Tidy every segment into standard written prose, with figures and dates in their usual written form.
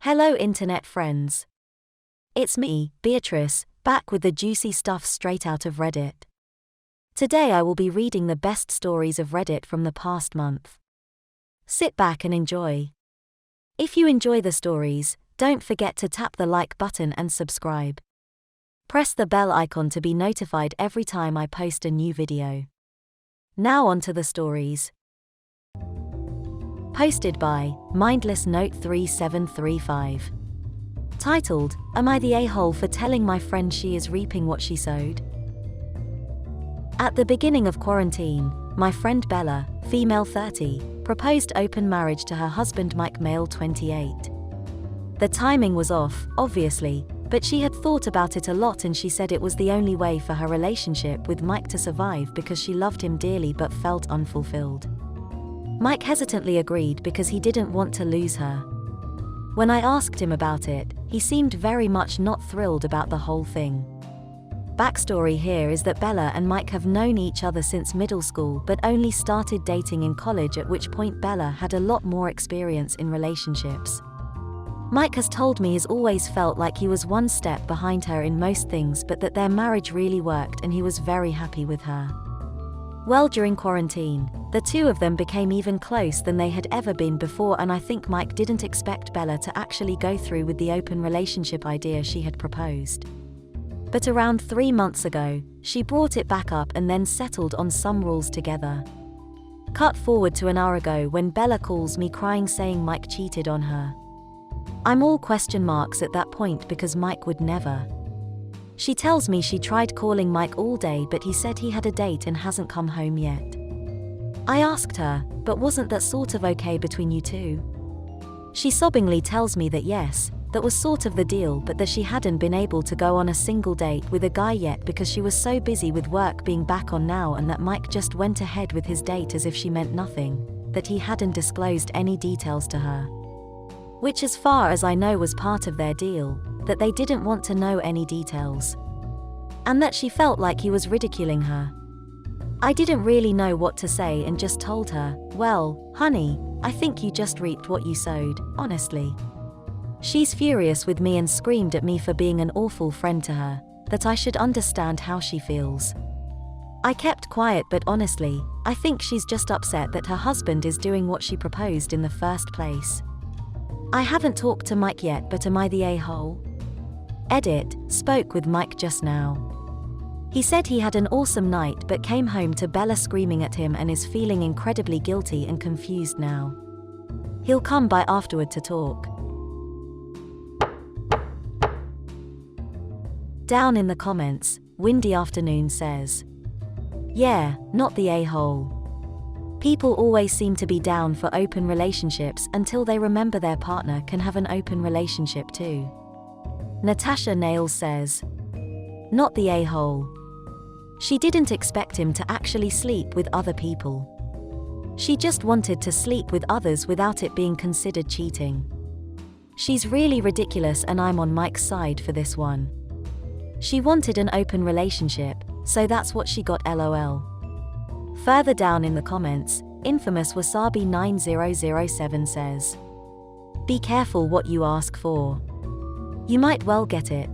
Hello internet friends. It's me, Beatrice, back with the juicy stuff straight out of Reddit. Today I will be reading the best stories of Reddit from the past month. Sit back and enjoy. If you enjoy the stories, don't forget to tap the like button and subscribe. Press the bell icon to be notified every time I post a new video. Now on to the stories. Posted by Mindless Note 3735. Titled, Am I the a-hole for telling my friend she is reaping what she sowed? At the beginning of quarantine, my friend Bella, female 30, proposed open marriage to her husband Mike, male 28. The timing was off, obviously, but she had thought about it a lot and she said it was the only way for her relationship with Mike to survive because she loved him dearly but felt unfulfilled. Mike hesitantly agreed because he didn't want to lose her. When I asked him about it, he seemed very much not thrilled about the whole thing. Backstory here is that Bella and Mike have known each other since middle school but only started dating in college, at which point Bella had a lot more experience in relationships. Mike has told me he's always felt like he was one step behind her in most things, but that their marriage really worked and he was very happy with her. Well, during quarantine, the two of them became even close than they had ever been before, and I think Mike didn't expect Bella to actually go through with the open relationship idea she had proposed. But around 3 months ago, she brought it back up and then settled on some rules together. Cut forward to an hour ago when Bella calls me crying saying Mike cheated on her. I'm all question marks at that point because Mike would never. She tells me she tried calling Mike all day but he said he had a date and hasn't come home yet. I asked her, but wasn't that sort of okay between you two? She sobbingly tells me that yes, that was sort of the deal, but that she hadn't been able to go on a single date with a guy yet because she was so busy with work being back on now, and that Mike just went ahead with his date as if she meant nothing, that he hadn't disclosed any details to her. Which, as far as I know, was part of their deal, that they didn't want to know any details. And that she felt like he was ridiculing her. I didn't really know what to say and just told her, well, honey, I think you just reaped what you sowed, honestly. She's furious with me and screamed at me for being an awful friend to her, that I should understand how she feels. I kept quiet, but honestly, I think she's just upset that her husband is doing what she proposed in the first place. I haven't talked to Mike yet, but am I the a-hole? Edit, spoke with Mike just now. He said he had an awesome night but came home to Bella screaming at him and is feeling incredibly guilty and confused now. He'll come by afterward to talk. Down in the comments, Windy Afternoon says, yeah, not the a-hole. People always seem to be down for open relationships until they remember their partner can have an open relationship too. Natasha Nails says, not the a-hole. She didn't expect him to actually sleep with other people. She just wanted to sleep with others without it being considered cheating. She's really ridiculous and I'm on Mike's side for this one. She wanted an open relationship, so that's what she got, lol. Further down in the comments, infamous Wasabi 9007 says, be careful what you ask for. You might well get it.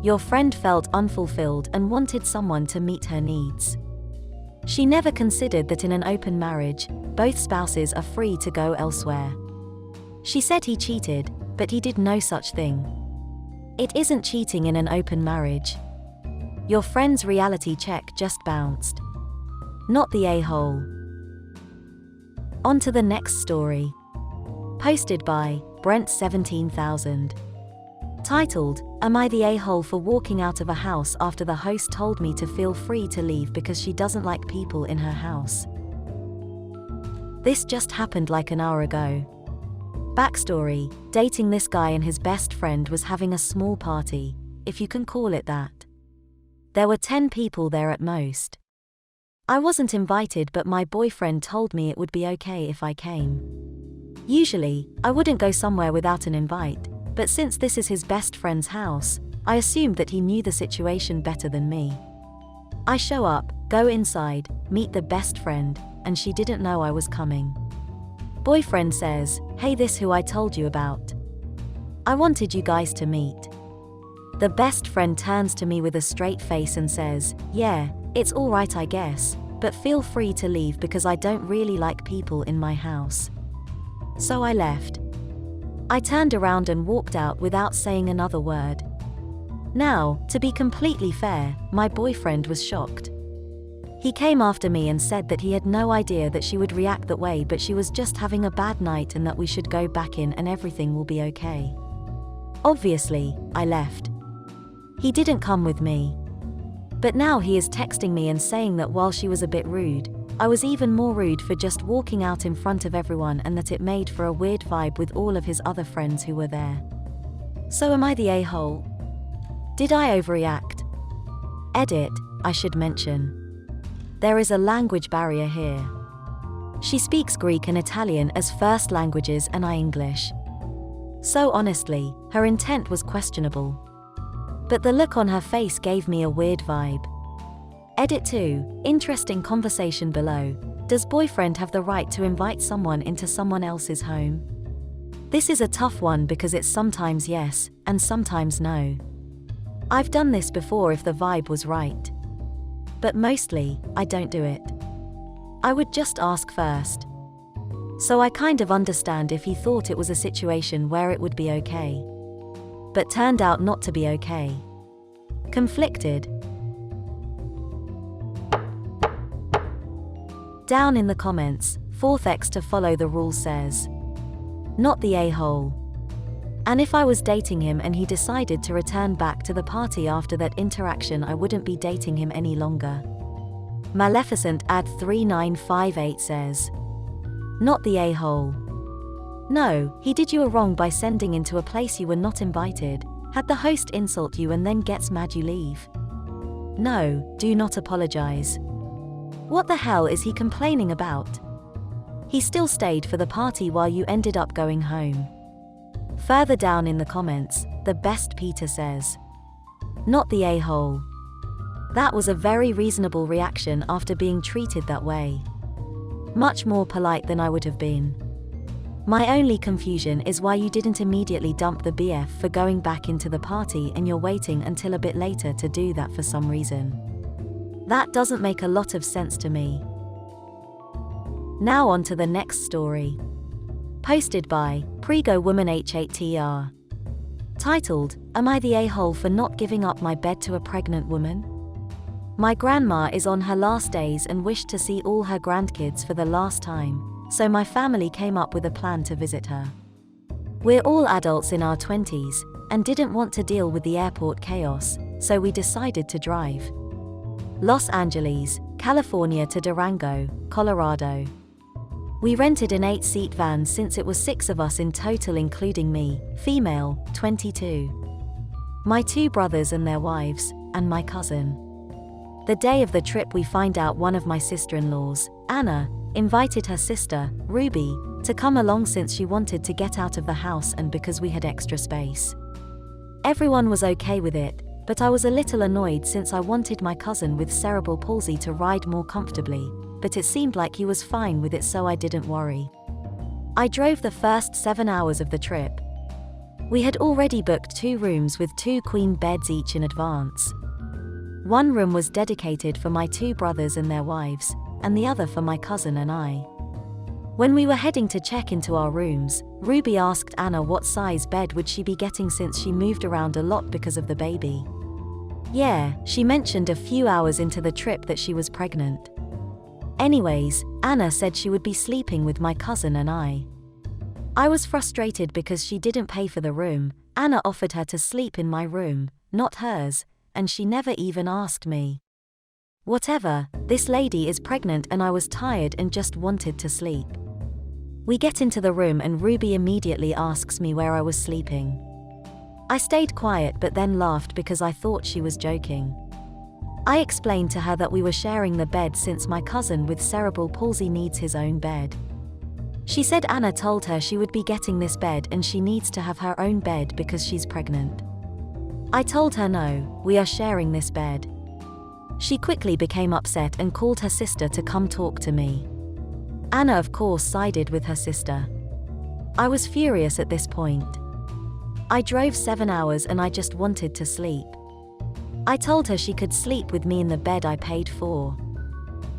Your friend felt unfulfilled and wanted someone to meet her needs. She never considered that in an open marriage, both spouses are free to go elsewhere. She said he cheated, but he did no such thing. It isn't cheating in an open marriage. Your friend's reality check just bounced. Not the a-hole. On to the next story. Posted by Brent 17,000. Titled, Am I the a-hole for walking out of a house after the host told me to feel free to leave because she doesn't like people in her house? This just happened like an hour ago. Backstory, dating this guy and his best friend was having a small party, if you can call it that. There were 10 people there at most. I wasn't invited, but my boyfriend told me it would be okay if I came. Usually, I wouldn't go somewhere without an invite, but since this is his best friend's house, I assumed that he knew the situation better than me. I show up, go inside, meet the best friend, and she didn't know I was coming. Boyfriend says, hey, this who I told you about. I wanted you guys to meet." The best friend turns to me with a straight face and says, "Yeah, it's alright I guess, but feel free to leave because I don't really like people in my house." So I left. I turned around and walked out without saying another word. Now, to be completely fair, my boyfriend was shocked. He came after me and said that he had no idea that she would react that way, but she was just having a bad night and that we should go back in and everything will be okay. Obviously, I left. He didn't come with me. But now he is texting me and saying that while she was a bit rude, I was even more rude for just walking out in front of everyone and that it made for a weird vibe with all of his other friends who were there. So am I the a-hole? Did I overreact? Edit, I should mention. There is a language barrier here. She speaks Greek and Italian as first languages and I English. So honestly, her intent was questionable. But the look on her face gave me a weird vibe. Edit 2, interesting conversation below. Does boyfriend have the right to invite someone into someone else's home? This is a tough one because it's sometimes yes, and sometimes no. I've done this before if the vibe was right. But mostly, I don't do it. I would just ask first. So I kind of understand if he thought it was a situation where it would be okay. But turned out not to be okay. Conflicted. Down in the comments, 4th to follow the rules says, "Not the a-hole. And if I was dating him and he decided to return back to the party after that interaction, I wouldn't be dating him any longer." Maleficent ad 3958 says, "Not the a-hole. No, he did you a wrong by sending into a place you were not invited, had the host insult you and then gets mad you leave. No, do not apologize. What the hell is he complaining about? He still stayed for the party while you ended up going home." Further down in the comments, the best Peter says, "Not the a-hole. That was a very reasonable reaction after being treated that way. Much more polite than I would have been. My only confusion is why you didn't immediately dump the BF for going back into the party and you're waiting until a bit later to do that for some reason. That doesn't make a lot of sense to me." Now on to the next story. Posted by Prego Woman H8TR. Titled, "Am I the a-hole for not giving up my bed to a pregnant woman? My grandma is on her last days and wished to see all her grandkids for the last time, so my family came up with a plan to visit her. We're all adults in our 20s, and didn't want to deal with the airport chaos, so we decided to drive Los Angeles, California to Durango, Colorado. We rented an 8-seat van since it was 6 of us in total including me, female, 22. My 2 brothers and their wives, and my cousin. The day of the trip we find out one of my sister-in-laws, Anna, invited her sister, Ruby, to come along since she wanted to get out of the house and because we had extra space. Everyone was okay with it, but I was a little annoyed since I wanted my cousin with cerebral palsy to ride more comfortably, but it seemed like he was fine with it so I didn't worry. I drove the first 7 hours of the trip. We had already booked 2 rooms with 2 queen beds each in advance. One room was dedicated for my 2 brothers and their wives, and the other for my cousin and I. When we were heading to check into our rooms, Ruby asked Anna what size bed would she be getting since she moved around a lot because of the baby. Yeah, she mentioned a few hours into the trip that she was pregnant. Anyways, Anna said she would be sleeping with my cousin and I. I was frustrated because she didn't pay for the room. Anna offered her to sleep in my room, not hers, and she never even asked me. Whatever, this lady is pregnant and I was tired and just wanted to sleep. We get into the room and Ruby immediately asks me where I was sleeping. I stayed quiet but then laughed because I thought she was joking. I explained to her that we were sharing the bed since my cousin with cerebral palsy needs his own bed. She said Anna told her she would be getting this bed and she needs to have her own bed because she's pregnant. I told her no, we are sharing this bed. She quickly became upset and called her sister to come talk to me. Anna of course sided with her sister. I was furious at this point. I drove 7 hours and I just wanted to sleep. I told her she could sleep with me in the bed I paid for.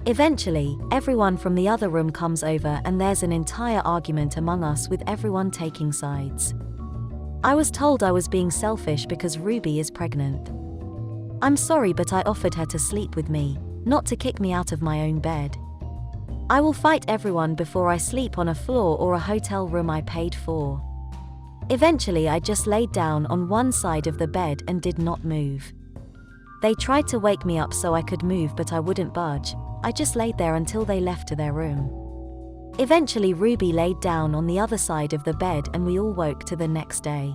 Eventually, everyone from the other room comes over and there's an entire argument among us with everyone taking sides. I was told I was being selfish because Ruby is pregnant. I'm sorry, but I offered her to sleep with me, not to kick me out of my own bed. I will fight everyone before I sleep on a floor or a hotel room I paid for. Eventually, I just laid down on one side of the bed and did not move. They tried to wake me up so I could move, but I wouldn't budge. I just laid there until they left to their room. Eventually, Ruby laid down on the other side of the bed and we all woke to the next day.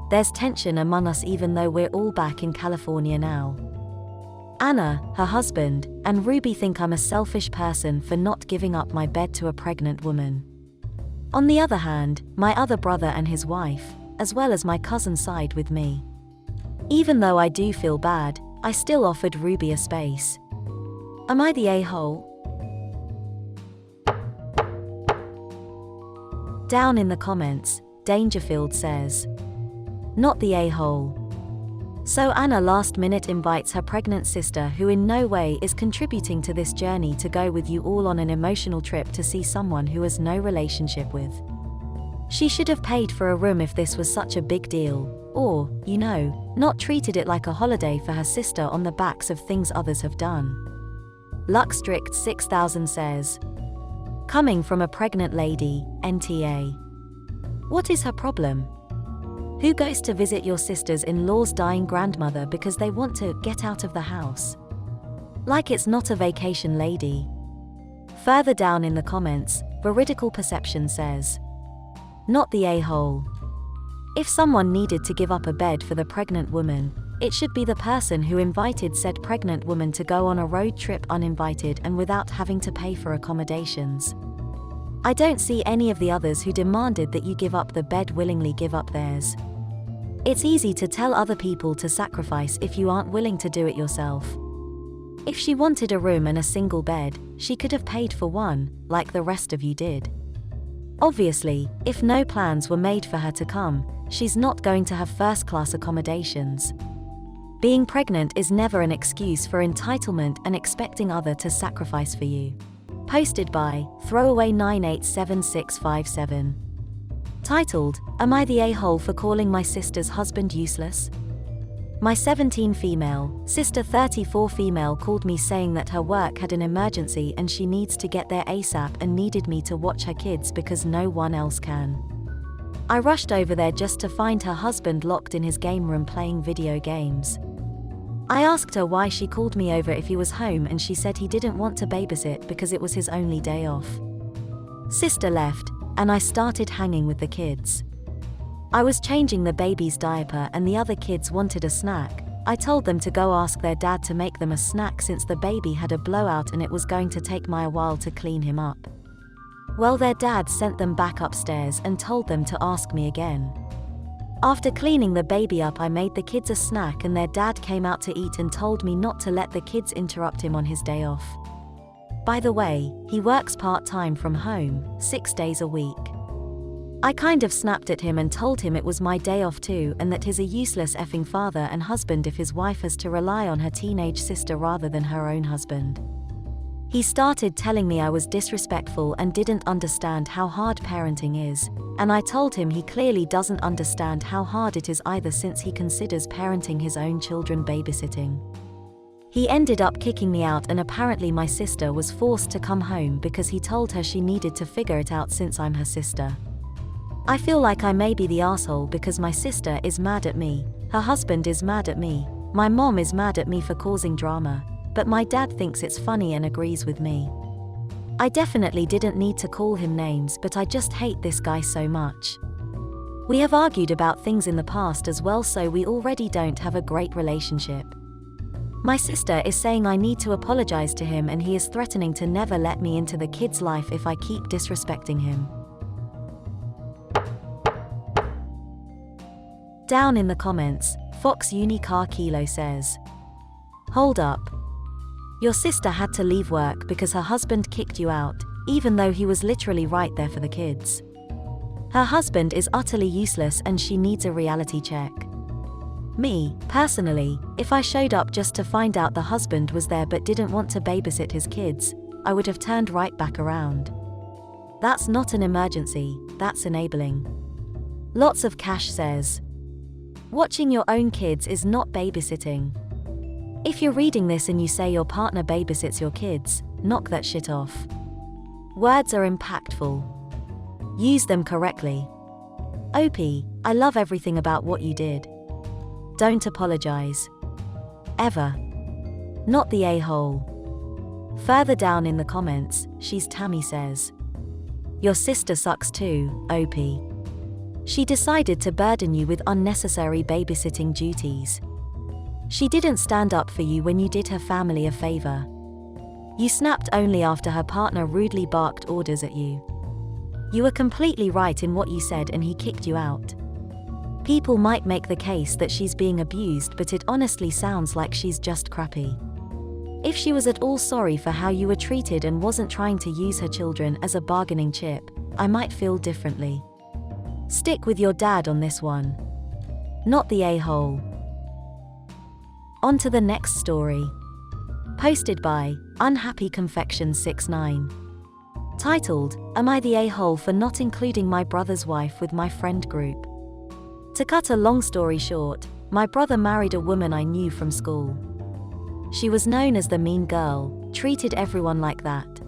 There's tension among us even though we're all back in California now. Anna, her husband, and Ruby think I'm a selfish person for not giving up my bed to a pregnant woman. On the other hand, my other brother and his wife, as well as my cousin, side with me. Even though I do feel bad, I still offered Ruby a space. Am I the a-hole? Down in the comments, Dangerfield says, "Not the a-hole." So Anna last minute invites her pregnant sister, who in no way is contributing to this journey, to go with you all on an emotional trip to see someone who has no relationship with. She should have paid for a room if this was such a big deal, or, not treated it like a holiday for her sister on the backs of things others have done. Luxstrict 6000 says, "Coming from a pregnant lady, NTA. What is her problem? Who goes to visit your sister's-in-law's dying grandmother because they want to get out of the house? Like it's not a vacation, lady." Further down in the comments, Veridical Perception says, "Not the a-hole. If someone needed to give up a bed for the pregnant woman, it should be the person who invited said pregnant woman to go on a road trip uninvited and without having to pay for accommodations. I don't see any of the others who demanded that you give up the bed willingly give up theirs. It's easy to tell other people to sacrifice if you aren't willing to do it yourself. If she wanted a room and a single bed, she could have paid for one, like the rest of you did. Obviously, if no plans were made for her to come, she's not going to have first-class accommodations. Being pregnant is never an excuse for entitlement and expecting other to sacrifice for you." Posted by Throwaway987657. Titled, "Am I the a-hole for calling my sister's husband useless? My 17 female, sister 34 female called me saying that her work had an emergency and she needs to get there ASAP and needed me to watch her kids because no one else can. I rushed over there just to find her husband locked in his game room playing video games. I asked her why she called me over if he was home and she said he didn't want to babysit because it was his only day off. Sister left, and I started hanging with the kids. I was changing the baby's diaper and the other kids wanted a snack. I told them to go ask their dad to make them a snack since the baby had a blowout and it was going to take me a while to clean him up. Well, their dad sent them back upstairs and told them to ask me again. After cleaning the baby up, I made the kids a snack and their dad came out to eat and told me not to let the kids interrupt him on his day off. By the way, he works part-time from home, 6 days a week. I kind of snapped at him and told him it was my day off too and that he's a useless effing father and husband if his wife has to rely on her teenage sister rather than her own husband. He started telling me I was disrespectful and didn't understand how hard parenting is, and I told him he clearly doesn't understand how hard it is either since he considers parenting his own children babysitting. He ended up kicking me out and apparently my sister was forced to come home because he told her she needed to figure it out since I'm her sister. I feel like I may be the asshole because my sister is mad at me, her husband is mad at me, my mom is mad at me for causing drama, but my dad thinks it's funny and agrees with me. I definitely didn't need to call him names, but I just hate this guy so much. We have argued about things in the past as well, so we already don't have a great relationship. My sister is saying I need to apologize to him and he is threatening to never let me into the kid's life if I keep disrespecting him." Down in the comments, Fox Unicar Kilo says, "Hold up. Your sister had to leave work because her husband kicked you out, even though he was literally right there for the kids. Her husband is utterly useless and she needs a reality check. Me, personally, if I showed up just to find out the husband was there but didn't want to babysit his kids, I would have turned right back around. That's not an emergency, that's enabling. Lots of Cash says, watching your own kids is not babysitting. If you're reading this and you say your partner babysits your kids, knock that shit off. Words are impactful. Use them correctly. OP, I love everything about what you did. Don't apologize. Ever. Not the a-hole. Further down in the comments, She's Tammy says, your sister sucks too, OP. She decided to burden you with unnecessary babysitting duties. She didn't stand up for you when you did her family a favor. You snapped only after her partner rudely barked orders at you. You were completely right in what you said and he kicked you out. People might make the case that she's being abused, but it honestly sounds like she's just crappy. If she was at all sorry for how you were treated and wasn't trying to use her children as a bargaining chip, I might feel differently. Stick with your dad on this one. Not the a-hole. On to the next story. Posted by Unhappy Confection 69. Titled, Am I the a-hole for not including my brother's wife with my friend group? To cut a long story short, my brother married a woman I knew from school. She was known as the mean girl, treated everyone like that.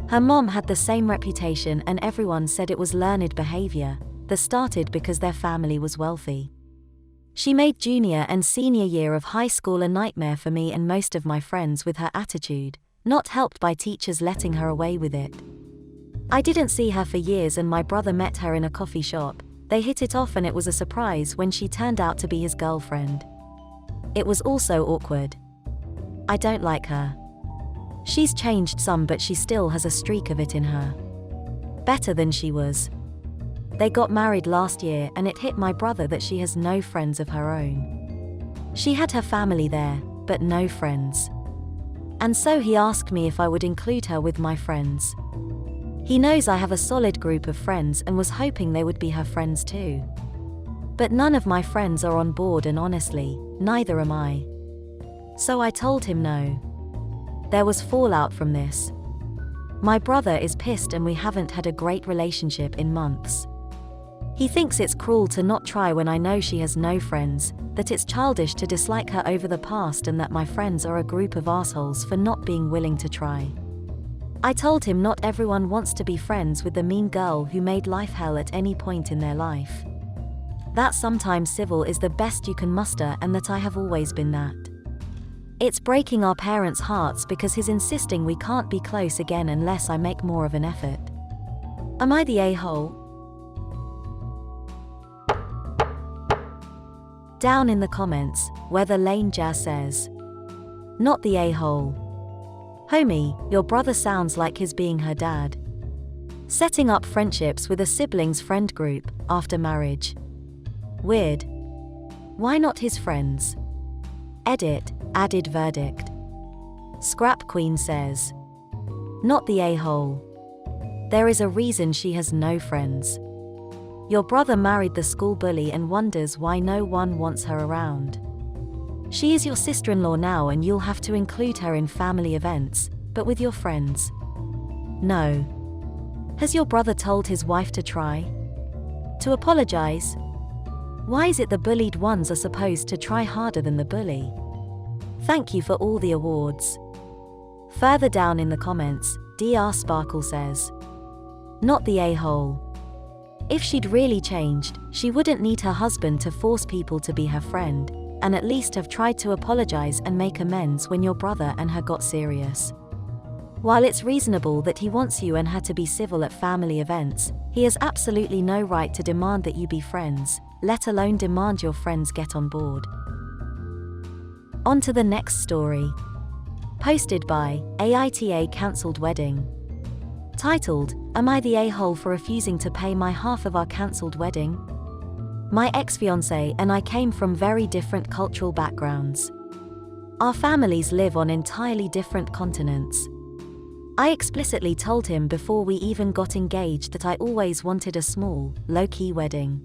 Her mom had the same reputation and everyone said it was learned behavior that started because their family was wealthy. She made junior and senior year of high school a nightmare for me and most of my friends with her attitude, not helped by teachers letting her away with it. I didn't see her for years and my brother met her in a coffee shop. They hit it off and it was a surprise when she turned out to be his girlfriend. It was also awkward. I don't like her. She's changed some but she still has a streak of it in her. Better than she was. They got married last year and it hit my brother that she has no friends of her own. She had her family there, but no friends. And so he asked me if I would include her with my friends. He knows I have a solid group of friends and was hoping they would be her friends too. But none of my friends are on board and honestly, neither am I. So I told him no. There was fallout from this. My brother is pissed and we haven't had a great relationship in months. He thinks it's cruel to not try when I know she has no friends, that it's childish to dislike her over the past and that my friends are a group of assholes for not being willing to try. I told him not everyone wants to be friends with the mean girl who made life hell at any point in their life. That sometimes civil is the best you can muster and that I have always been that. It's breaking our parents' hearts because he's insisting we can't be close again unless I make more of an effort. Am I the a-hole? Down in the comments, Weather Lane Jazz says, not the a-hole. Homie, your brother sounds like he's being her dad. Setting up friendships with a siblings friend group after marriage. Weird. Why not his friends? Edit, added verdict. Scrap Queen says, not the a-hole. There is a reason she has no friends. Your brother married the school bully and wonders why no one wants her around. She is your sister-in-law now and you'll have to include her in family events, but with your friends. No. Has your brother told his wife to try? To apologize? Why is it the bullied ones are supposed to try harder than the bully? Thank you for all the awards. Further down in the comments, Dr. Sparkle says, not the a-hole. If she'd really changed, she wouldn't need her husband to force people to be her friend, and at least have tried to apologize and make amends when your brother and her got serious. While it's reasonable that he wants you and her to be civil at family events, he has absolutely no right to demand that you be friends, let alone demand your friends get on board. On to the next story. Posted by AITA Cancelled Wedding. Titled, Am I the a-hole for refusing to pay my half of our cancelled wedding? My ex-fiancé and I came from very different cultural backgrounds. Our families live on entirely different continents. I explicitly told him before we even got engaged that I always wanted a small, low-key wedding.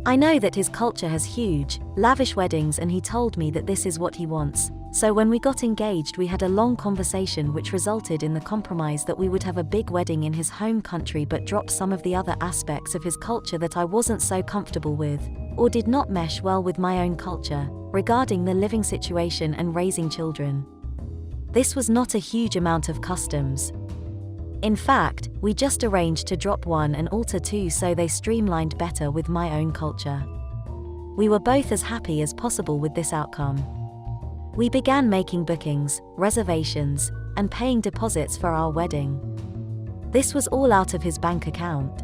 I know that his culture has huge, lavish weddings, and he told me that this is what he wants. So when we got engaged, we had a long conversation which resulted in the compromise that we would have a big wedding in his home country but drop some of the other aspects of his culture that I wasn't so comfortable with, or did not mesh well with my own culture, regarding the living situation and raising children. This was not a huge amount of customs. In fact, we just arranged to drop one and alter two so they streamlined better with my own culture. We were both as happy as possible with this outcome. We began making bookings, reservations, and paying deposits for our wedding. This was all out of his bank account.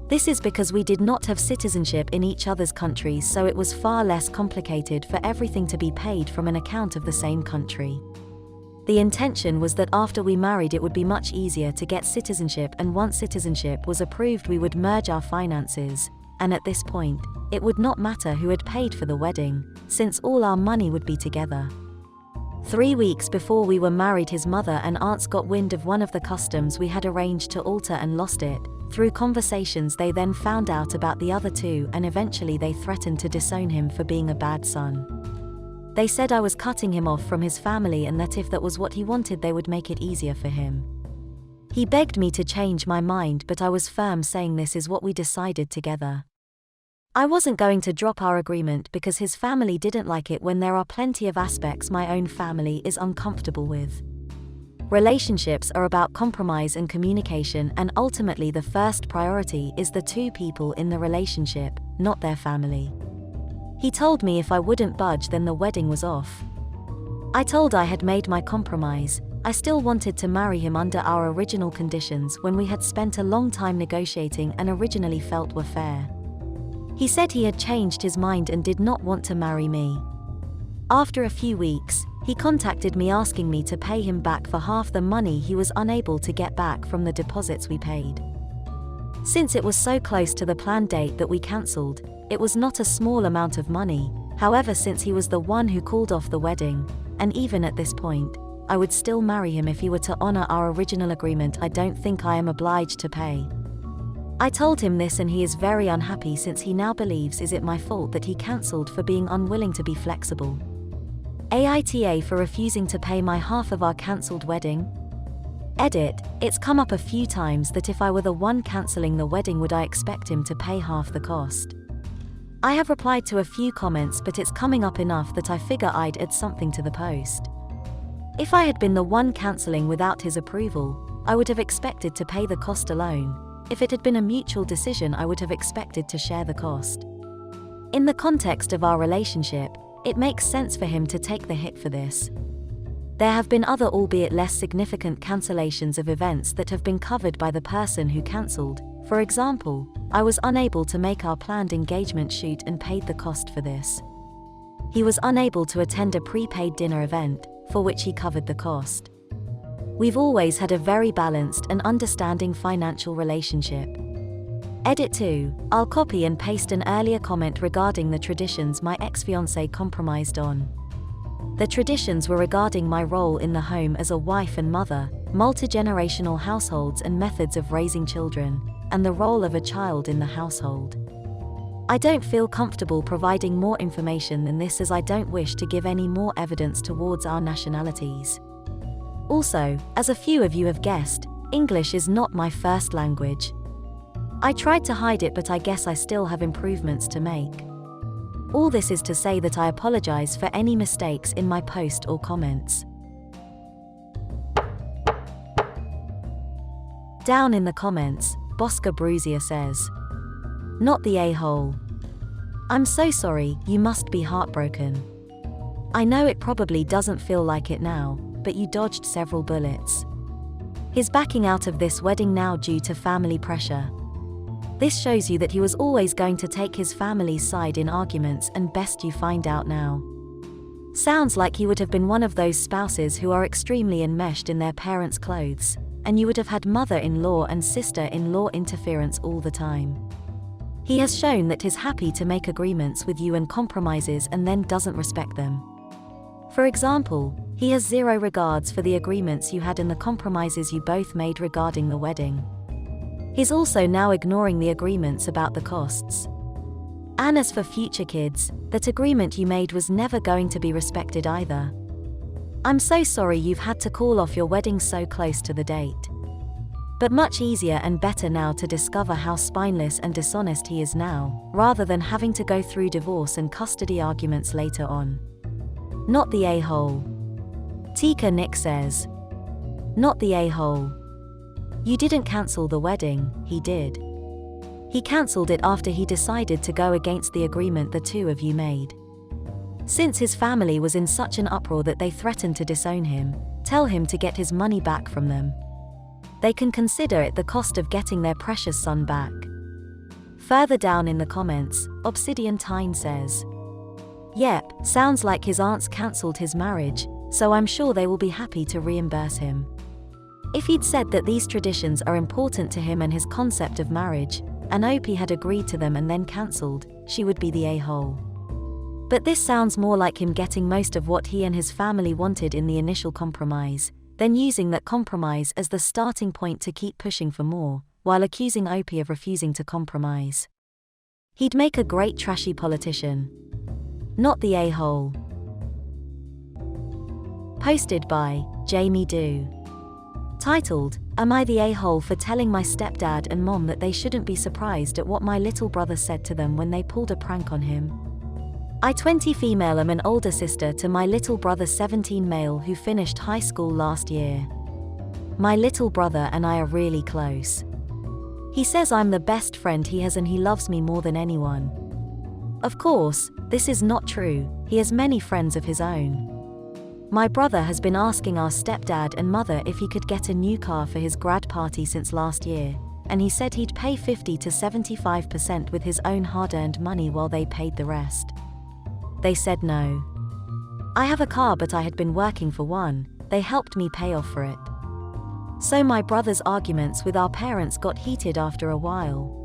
This is because we did not have citizenship in each other's countries, so it was far less complicated for everything to be paid from an account of the same country. The intention was that after we married it would be much easier to get citizenship, and once citizenship was approved we would merge our finances, and at this point, it would not matter who had paid for the wedding, since all our money would be together. 3 weeks before we were married, his mother and aunts got wind of one of the customs we had arranged to alter and lost it. Through conversations they then found out about the other two, and eventually they threatened to disown him for being a bad son. They said I was cutting him off from his family and that if that was what he wanted they would make it easier for him. He begged me to change my mind, but I was firm, saying this is what we decided together. I wasn't going to drop our agreement because his family didn't like it when there are plenty of aspects my own family is uncomfortable with. Relationships are about compromise and communication, and ultimately the first priority is the two people in the relationship, not their family. He told me if I wouldn't budge then the wedding was off. I told I had made my compromise. I still wanted to marry him under our original conditions when we had spent a long time negotiating and originally felt were fair. He said he had changed his mind and did not want to marry me. After a few weeks, he contacted me asking me to pay him back for half the money he was unable to get back from the deposits we paid. Since it was so close to the planned date that we cancelled, it was not a small amount of money. However, since he was the one who called off the wedding, and even at this point, I would still marry him if he were to honor our original agreement, I don't think I am obliged to pay. I told him this and he is very unhappy since he now believes is it my fault that he cancelled for being unwilling to be flexible. AITA for refusing to pay my half of our cancelled wedding? Edit, it's come up a few times that if I were the one cancelling the wedding would I expect him to pay half the cost. I have replied to a few comments, but it's coming up enough that I figure I'd add something to the post. If I had been the one cancelling without his approval, I would have expected to pay the cost alone. If it had been a mutual decision, I would have expected to share the cost. In the context of our relationship, it makes sense for him to take the hit for this. There have been other, albeit less significant, cancellations of events that have been covered by the person who cancelled. For example, I was unable to make our planned engagement shoot and paid the cost for this. He was unable to attend a prepaid dinner event, for which he covered the cost. We've always had a very balanced and understanding financial relationship. Edit 2, I'll copy and paste an earlier comment regarding the traditions my ex-fiancé compromised on. The traditions were regarding my role in the home as a wife and mother, multi-generational households and methods of raising children, and the role of a child in the household. I don't feel comfortable providing more information than this, as I don't wish to give any more evidence towards our nationalities. Also, as a few of you have guessed, English is not my first language. I tried to hide it, but I guess I still have improvements to make. All this is to say that I apologize for any mistakes in my post or comments. Down in the comments, Bosca Bruzia says, "Not the a-hole. I'm so sorry, you must be heartbroken. I know it probably doesn't feel like it now, but you dodged several bullets. He's backing out of this wedding now due to family pressure. This shows you that he was always going to take his family's side in arguments, and best you find out now. Sounds like he would have been one of those spouses who are extremely enmeshed in their parents' clothes, and you would have had mother-in-law and sister-in-law interference all the time. He has shown that he's happy to make agreements with you and compromises and then doesn't respect them. For example, He has zero regards for the agreements you had and the compromises you both made regarding the wedding. He's also now ignoring the agreements about the costs. And as for future kids, that agreement you made was never going to be respected either. I'm so sorry you've had to call off your wedding so close to the date. But much easier and better now to discover how spineless and dishonest he is now, rather than having to go through divorce and custody arguments later on. Not the a-hole. Tika Nick says. Not the a-hole. You didn't cancel the wedding, he did. He cancelled it after he decided to go against the agreement the two of you made. Since his family was in such an uproar that they threatened to disown him, tell him to get his money back from them. They can consider it the cost of getting their precious son back. Further down in the comments, Obsidian Tyne says, Yep, sounds like his aunts cancelled his marriage, so I'm sure they will be happy to reimburse him. If he'd said that these traditions are important to him and his concept of marriage, and Opie had agreed to them and then cancelled, she would be the a-hole. But this sounds more like him getting most of what he and his family wanted in the initial compromise, then using that compromise as the starting point to keep pushing for more, while accusing Opie of refusing to compromise. He'd make a great trashy politician. Not the a-hole. Posted by Jamie Doo. Titled, Am I the a-hole for telling my stepdad and mom that they shouldn't be surprised at what my little brother said to them when they pulled a prank on him? I 20 female am an older sister to my little brother 17 male who finished high school last year. My little brother and I are really close. He says I'm the best friend he has and he loves me more than anyone. Of course, this is not true, he has many friends of his own. My brother has been asking our stepdad and mother if he could get a new car for his grad party since last year, and he said he'd pay 50 to 75% with his own hard-earned money while they paid the rest. They said no. I have a car but I had been working for one, they helped me pay off for it. So my brother's arguments with our parents got heated after a while.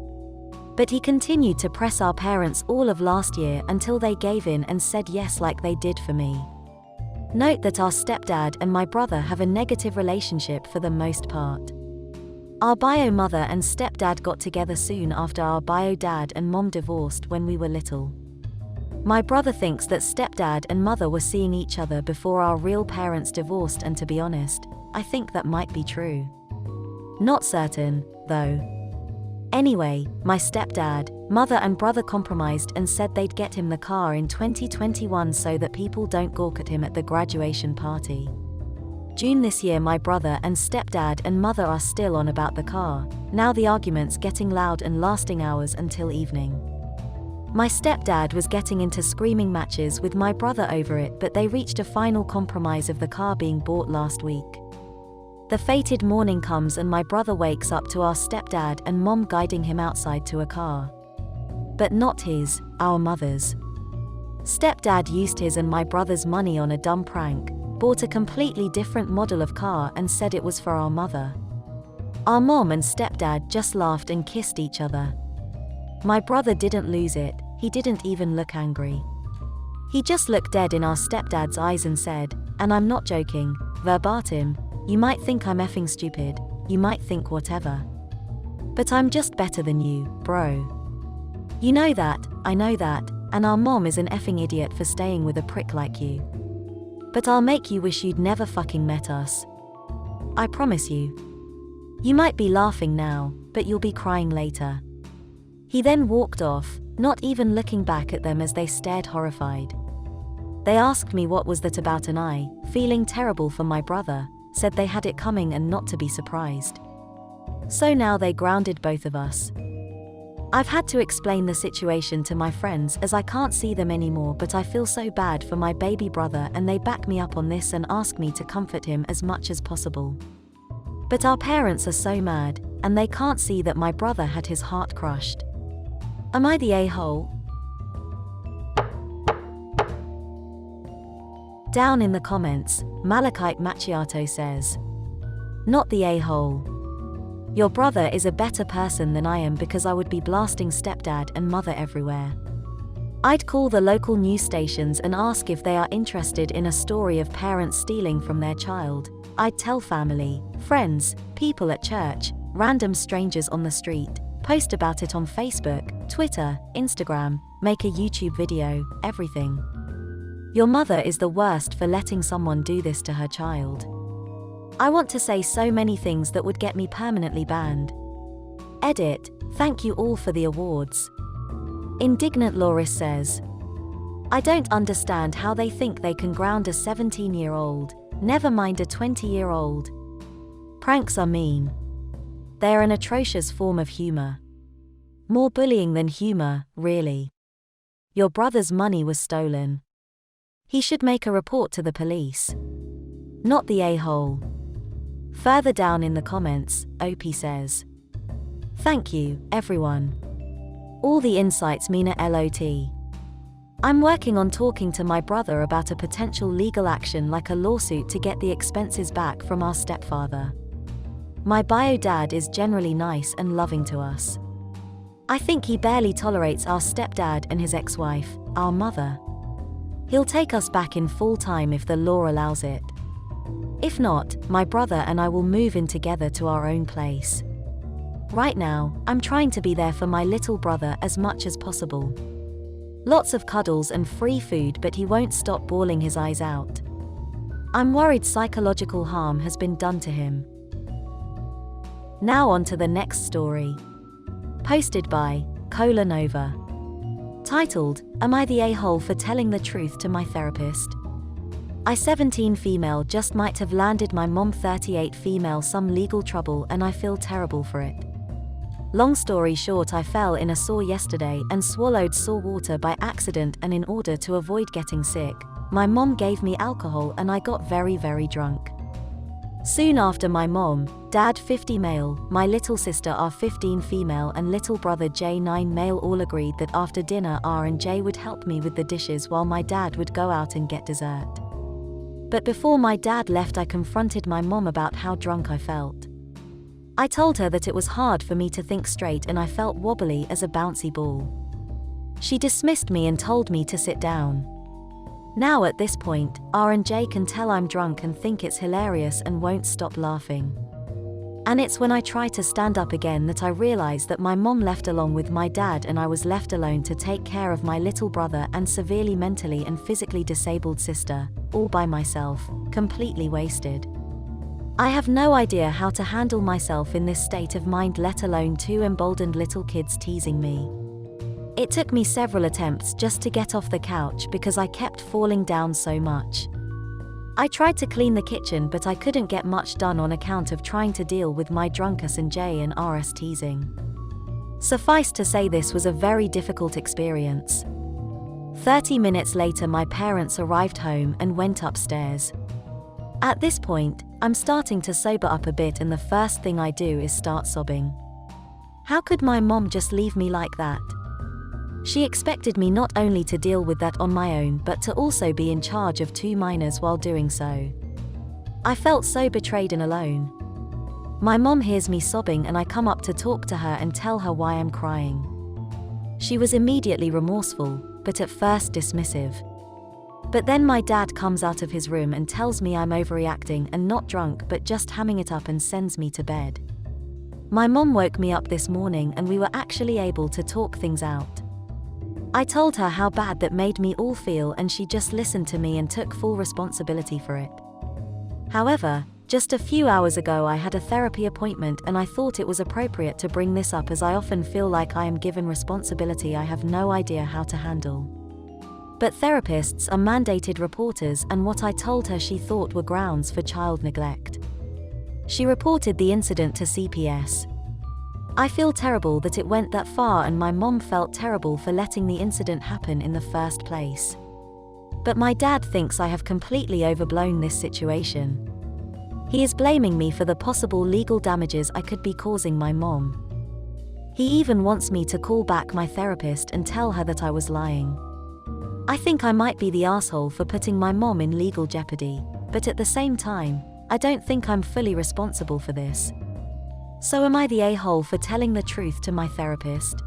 But he continued to press our parents all of last year until they gave in and said yes like they did for me. Note that our stepdad and my brother have a negative relationship for the most part. Our bio mother and stepdad got together soon after our bio dad and mom divorced when we were little. My brother thinks that stepdad and mother were seeing each other before our real parents divorced, and to be honest, I think that might be true. Not certain, though. Anyway, my stepdad, mother and brother compromised and said they'd get him the car in 2021 so that people don't gawk at him at the graduation party. June this year my brother and stepdad and mother are still on about the car, now the arguments getting loud and lasting hours until evening. My stepdad was getting into screaming matches with my brother over it, but they reached a final compromise of the car being bought last week. The fated morning comes and my brother wakes up to our stepdad and mom guiding him outside to a car. But not his, our mother's. Stepdad used his and my brother's money on a dumb prank, bought a completely different model of car and said it was for our mother. Our mom and stepdad just laughed and kissed each other. My brother didn't lose it, he didn't even look angry. He just looked dead in our stepdad's eyes and said, and I'm not joking, verbatim, "You might think I'm effing stupid, you might think whatever. But I'm just better than you, bro. You know that, I know that, and our mom is an effing idiot for staying with a prick like you. But I'll make you wish you'd never fucking met us. I promise you. You might be laughing now, but you'll be crying later." He then walked off, not even looking back at them as they stared horrified. They asked me what was that about, and I, feeling terrible for my brother, said they had it coming and not to be surprised. So now they grounded both of us. I've had to explain the situation to my friends as I can't see them anymore, but I feel so bad for my baby brother and they back me up on this and ask me to comfort him as much as possible. But our parents are so mad, and they can't see that my brother had his heart crushed. Am I the a-hole? Down in the comments, Malachite Macchiato says, "Not the a-hole. Your brother is a better person than I am because I would be blasting stepdad and mother everywhere. I'd call the local news stations and ask if they are interested in a story of parents stealing from their child. I'd tell family, friends, people at church, random strangers on the street, post about it on Facebook, Twitter, Instagram, make a YouTube video, everything. Your mother is the worst for letting someone do this to her child. I want to say so many things that would get me permanently banned. Edit, thank you all for the awards. Indignant Loris says, I don't understand how they think they can ground a 17-year-old, never mind a 20-year-old. Pranks are mean. They're an atrocious form of humor. More bullying than humor, really. Your brother's money was stolen. He should make a report to the police. Not the a-hole. Further down in the comments, Opie says, thank you, everyone. All the insights mean a lot. I'm working on talking to my brother about a potential legal action like a lawsuit to get the expenses back from our stepfather. My bio dad is generally nice and loving to us. I think he barely tolerates our stepdad and his ex-wife, our mother. He'll take us back in full time if the law allows it. If not, my brother and I will move in together to our own place. Right now, I'm trying to be there for my little brother as much as possible. Lots of cuddles and free food, but he won't stop bawling his eyes out. I'm worried psychological harm has been done to him. Now on to the next story. Posted by Cola Nova. Titled, Am I the a-hole for telling the truth to my therapist? I 17 female just might have landed my mom 38 female some legal trouble and I feel terrible for it. Long story short, I fell in a saw yesterday and swallowed saw water by accident, and in order to avoid getting sick, my mom gave me alcohol and I got very drunk. Soon after, my mom, dad 50 male, my little sister R 15 female and little brother J 9 male all agreed that after dinner R and J would help me with the dishes while my dad would go out and get dessert. But before my dad left, I confronted my mom about how drunk I felt. I told her that it was hard for me to think straight and I felt wobbly as a bouncy ball. She dismissed me and told me to sit down. Now at this point, R and J can tell I'm drunk and think it's hilarious and won't stop laughing. And it's when I try to stand up again that I realize that my mom left along with my dad and I was left alone to take care of my little brother and severely mentally and physically disabled sister, all by myself, completely wasted. I have no idea how to handle myself in this state of mind, let alone two emboldened little kids teasing me. It took me several attempts just to get off the couch because I kept falling down so much. I tried to clean the kitchen, but I couldn't get much done on account of trying to deal with my drunkus and J and RS teasing. Suffice to say, this was a very difficult experience. 30 minutes later, my parents arrived home and went upstairs. At this point, I'm starting to sober up a bit and the first thing I do is start sobbing. How could my mom just leave me like that? She expected me not only to deal with that on my own but to also be in charge of two minors while doing so. I felt so betrayed and alone. My mom hears me sobbing and I come up to talk to her and tell her why I'm crying. She was immediately remorseful, but at first dismissive. But then my dad comes out of his room and tells me I'm overreacting and not drunk but just hamming it up and sends me to bed. My mom woke me up this morning and we were actually able to talk things out. I told her how bad that made me all feel and she just listened to me and took full responsibility for it. However, just a few hours ago I had a therapy appointment and I thought it was appropriate to bring this up as I often feel like I am given responsibility I have no idea how to handle. But therapists are mandated reporters and what I told her she thought were grounds for child neglect. She reported the incident to CPS. I feel terrible that it went that far and my mom felt terrible for letting the incident happen in the first place. But my dad thinks I have completely overblown this situation. He is blaming me for the possible legal damages I could be causing my mom. He even wants me to call back my therapist and tell her that I was lying. I think I might be the asshole for putting my mom in legal jeopardy, but at the same time, I don't think I'm fully responsible for this. So am I the a-hole for telling the truth to my therapist?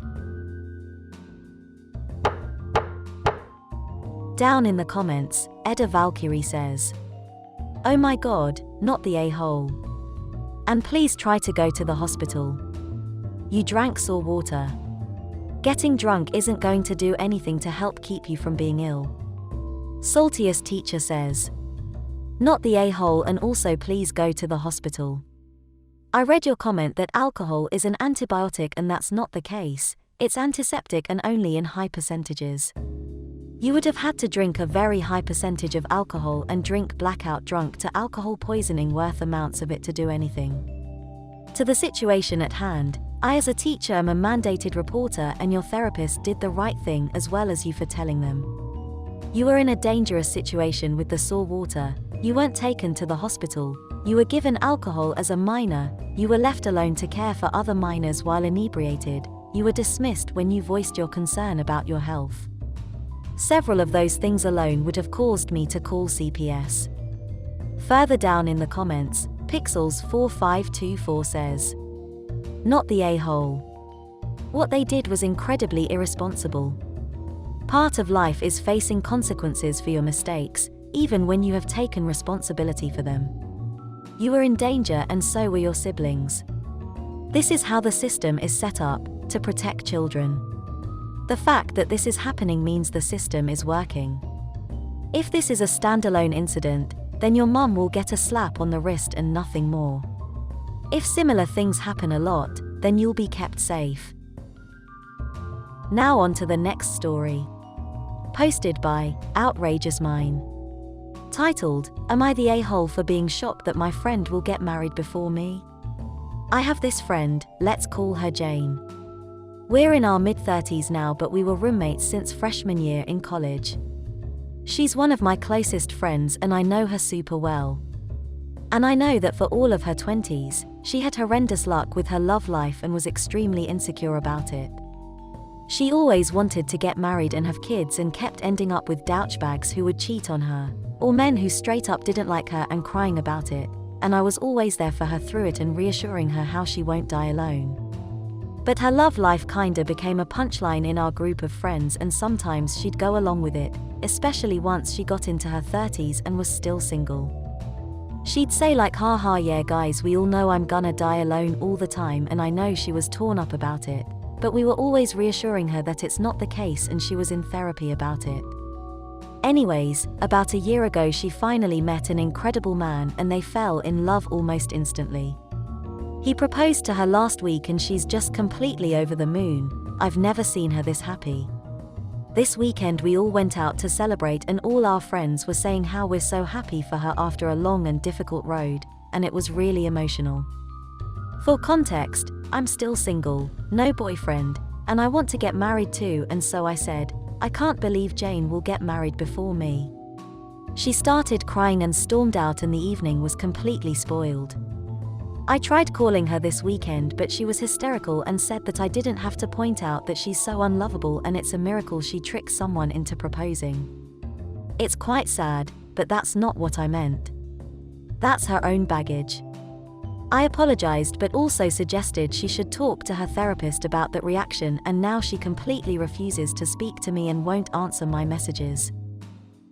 Down in the comments, Edda Valkyrie says, "Oh my god, not the a-hole. And please try to go to the hospital. You drank saw water. Getting drunk isn't going to do anything to help keep you from being ill." Saltiest Teacher says, "Not the a-hole, and also please go to the hospital. I read your comment that alcohol is an antibiotic, and that's not the case. It's antiseptic and only in high percentages. You would have had to drink a very high percentage of alcohol and drink blackout drunk to alcohol poisoning worth amounts of it to do anything. To the situation at hand, I as a teacher am a mandated reporter, and your therapist did the right thing as well as you for telling them. You were in a dangerous situation with the saw water. You weren't taken to the hospital. You were given alcohol as a minor. You were left alone to care for other minors while inebriated. You were dismissed when you voiced your concern about your health. Several of those things alone would have caused me to call CPS." Further down in the comments, Pixels4524 says, "Not the a-hole. What they did was incredibly irresponsible. Part of life is facing consequences for your mistakes, even when you have taken responsibility for them. You were in danger, and so were your siblings. This is how the system is set up, to protect children. The fact that this is happening means the system is working. If this is a standalone incident, then your mum will get a slap on the wrist and nothing more. If similar things happen a lot, then you'll be kept safe." Now on to the next story. Posted by Outrageous Mine. Titled, "Am I the a-hole for being shocked that my friend will get married before me? I have this friend, let's call her Jane. We're in our mid-30s now, but we were roommates since freshman year in college. She's one of my closest friends, and I know her super well. And I know that for all of her 20s, she had horrendous luck with her love life and was extremely insecure about it. She always wanted to get married and have kids, and kept ending up with douchebags who would cheat on her, or men who straight up didn't like her and crying about it, and I was always there for her through it and reassuring her how she won't die alone. But her love life kinda became a punchline in our group of friends, and sometimes she'd go along with it, especially once she got into her 30s and was still single. She'd say like, 'Haha, yeah guys, we all know I'm gonna die alone' all the time, and I know she was torn up about it, but we were always reassuring her that it's not the case, and she was in therapy about it. Anyways, about a year ago she finally met an incredible man, and they fell in love almost instantly. He proposed to her last week, and she's just completely over the moon. I've never seen her this happy. This weekend we all went out to celebrate, and all our friends were saying how we're so happy for her after a long and difficult road, and it was really emotional. For context, I'm still single, no boyfriend, and I want to get married too, and so I said, I can't believe Jane will get married before me. She started crying and stormed out, and the evening was completely spoiled. I tried calling her this weekend, but she was hysterical and said that I didn't have to point out that she's so unlovable, and it's a miracle she tricked someone into proposing. It's quite sad, but that's not what I meant. That's her own baggage. I apologized, but also suggested she should talk to her therapist about that reaction, and now she completely refuses to speak to me and won't answer my messages.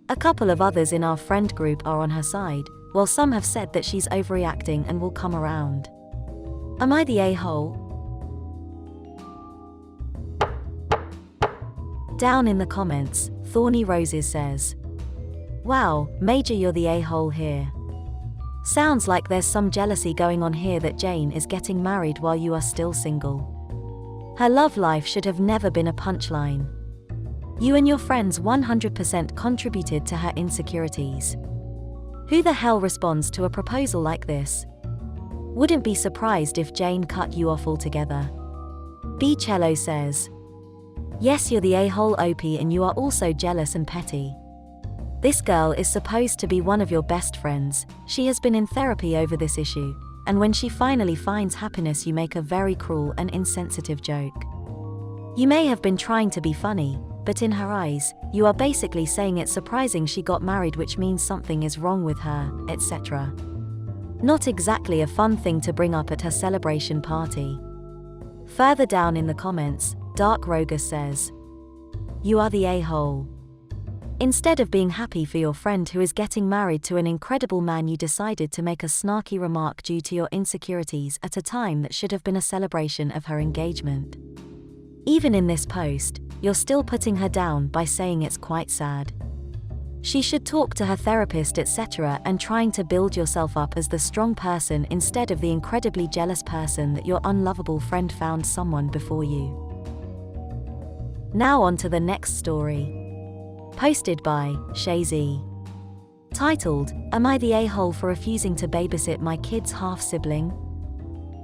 A couple of others in our friend group are on her side, while some have said that she's overreacting and will come around. Am I the a-hole? Down in the comments, Thorny Roses says, "Wow, Major, you're the a-hole here. Sounds like there's some jealousy going on here that Jane is getting married while you are still single. Her love life should have never been a punchline. You and your friends 100% contributed to her insecurities. Who the hell responds to a proposal like this? Wouldn't be surprised if Jane cut you off altogether." B. Cello says, "Yes, you're the a-hole OP, and you are also jealous and petty. This girl is supposed to be one of your best friends. She has been in therapy over this issue, and when she finally finds happiness, you make a very cruel and insensitive joke. You may have been trying to be funny, but in her eyes, you are basically saying it's surprising she got married, which means something is wrong with her, etc. Not exactly a fun thing to bring up at her celebration party." Further down in the comments, Dark Rogus says, "You are the a-hole. Instead of being happy for your friend who is getting married to an incredible man, you decided to make a snarky remark due to your insecurities at a time that should have been a celebration of her engagement. Even in this post, you're still putting her down by saying it's quite sad. She should talk to her therapist, etc., and trying to build yourself up as the strong person instead of the incredibly jealous person that your unlovable friend found someone before you. Now on to the next story. Posted by Shazy. Titled, Am I the a-hole for refusing to babysit my kid's half-sibling?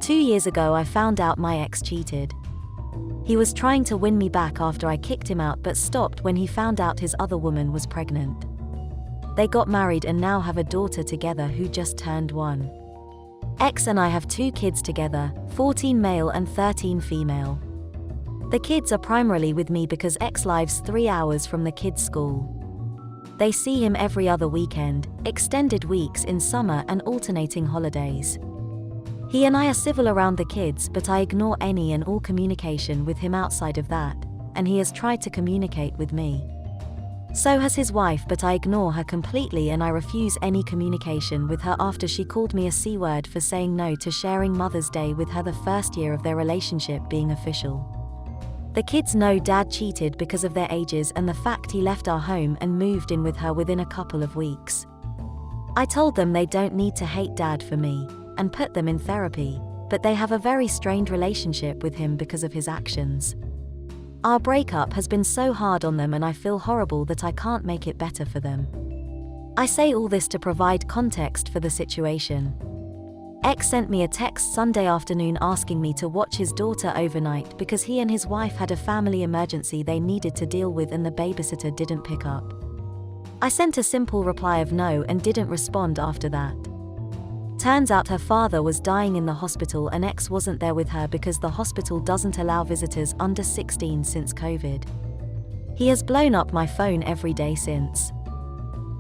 2 years ago I found out my ex cheated. He was trying to win me back after I kicked him out but stopped when he found out his other woman was pregnant. They got married and now have a daughter together who just turned 1. Ex and I have 2 kids together, 14 male and 13 female. The kids are primarily with me because ex lives 3 hours from the kids' school. They see him every other weekend, extended weeks in summer and alternating holidays. He and I are civil around the kids, but I ignore any and all communication with him outside of that, and he has tried to communicate with me. So has his wife, but I ignore her completely and I refuse any communication with her after she called me a C-word for saying no to sharing Mother's Day with her the first year of their relationship being official. The kids know Dad cheated because of their ages and the fact he left our home and moved in with her within a couple of weeks. I told them they don't need to hate Dad for me, and put them in therapy, but they have a very strained relationship with him because of his actions. Our breakup has been so hard on them and I feel horrible that I can't make it better for them. I say all this to provide context for the situation. Ex sent me a text Sunday afternoon asking me to watch his daughter overnight because he and his wife had a family emergency they needed to deal with and the babysitter didn't pick up. I sent a simple reply of no and didn't respond after that. Turns out her father was dying in the hospital and ex wasn't there with her because the hospital doesn't allow visitors under 16 since COVID. He has blown up my phone every day since.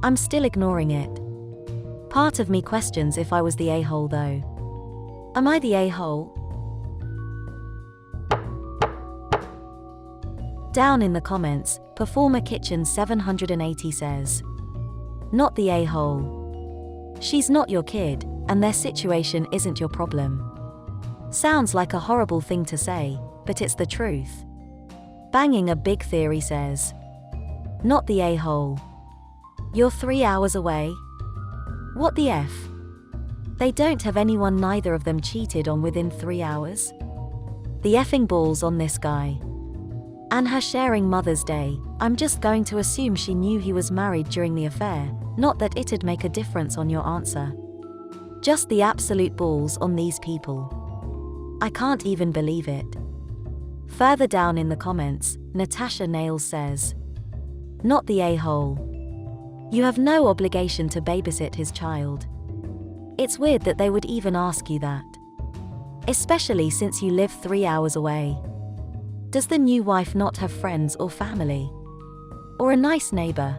I'm still ignoring it. Part of me questions if I was the a-hole though. Am I the a-hole? Down in the comments, Performer Kitchen 780 says, Not the a-hole. She's not your kid, and their situation isn't your problem. Sounds like a horrible thing to say, but it's the truth. Banging a Big Theory says, Not the a-hole. You're 3 hours away? What the F? They don't have anyone neither of them cheated on within 3 hours? The effing balls on this guy. And her sharing Mother's Day, I'm just going to assume she knew he was married during the affair, not that it'd make a difference on your answer. Just the absolute balls on these people. I can't even believe it. Further down in the comments, Natasha Nails says, Not the a-hole. You have no obligation to babysit his child. It's weird that they would even ask you that. Especially since you live 3 hours away. Does the new wife not have friends or family? Or a nice neighbor?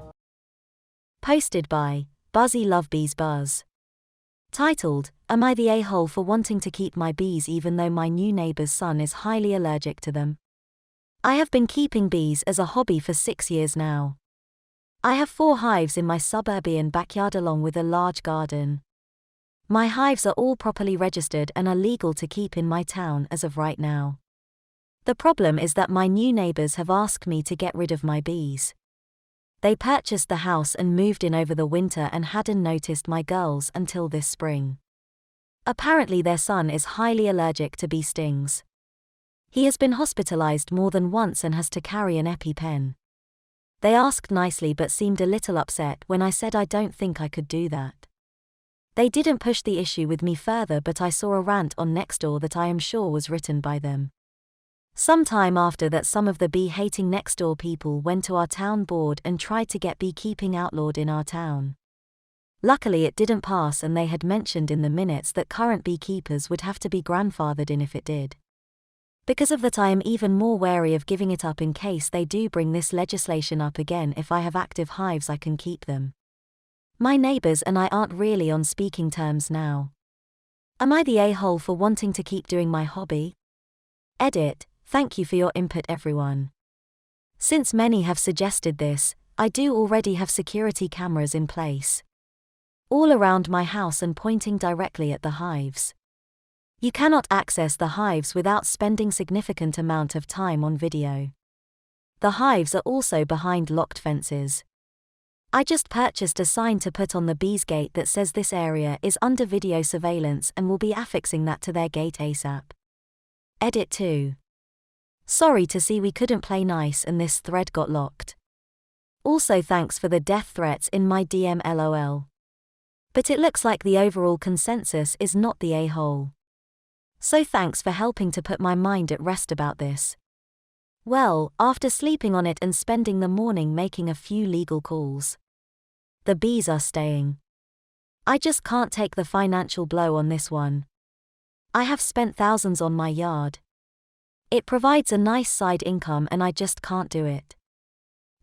Posted by Buzzy Lovebees Buzz. Titled, Am I the a-hole for wanting to keep my bees even though my new neighbor's son is highly allergic to them? I have been keeping bees as a hobby for 6 years now. I have 4 hives in my suburban backyard along with a large garden. My hives are all properly registered and are legal to keep in my town as of right now. The problem is that my new neighbors have asked me to get rid of my bees. They purchased the house and moved in over the winter and hadn't noticed my girls until this spring. Apparently their son is highly allergic to bee stings. He has been hospitalized more than once and has to carry an EpiPen. They asked nicely but seemed a little upset when I said I don't think I could do that. They didn't push the issue with me further, but I saw a rant on Nextdoor that I am sure was written by them. Sometime after that, some of the bee-hating Nextdoor people went to our town board and tried to get beekeeping outlawed in our town. Luckily it didn't pass, and they had mentioned in the minutes that current beekeepers would have to be grandfathered in if it did. Because of that, I am even more wary of giving it up in case they do bring this legislation up again. If I have active hives, I can keep them. My neighbors and I aren't really on speaking terms now. Am I the a-hole for wanting to keep doing my hobby? Edit. Thank you for your input, everyone. Since many have suggested this, I do already have security cameras in place, all around my house and pointing directly at the hives. You cannot access the hives without spending significant amount of time on video. The hives are also behind locked fences. I just purchased a sign to put on the bees gate that says this area is under video surveillance and will be affixing that to their gate ASAP. Edit 2. Sorry to see we couldn't play nice and this thread got locked. Also thanks for the death threats in my DM LOL. But it looks like the overall consensus is not the a-hole. So thanks for helping to put my mind at rest about this. Well, after sleeping on it and spending the morning making a few legal calls, the bees are staying. I just can't take the financial blow on this one. I have spent thousands on my yard. It provides a nice side income and I just can't do it.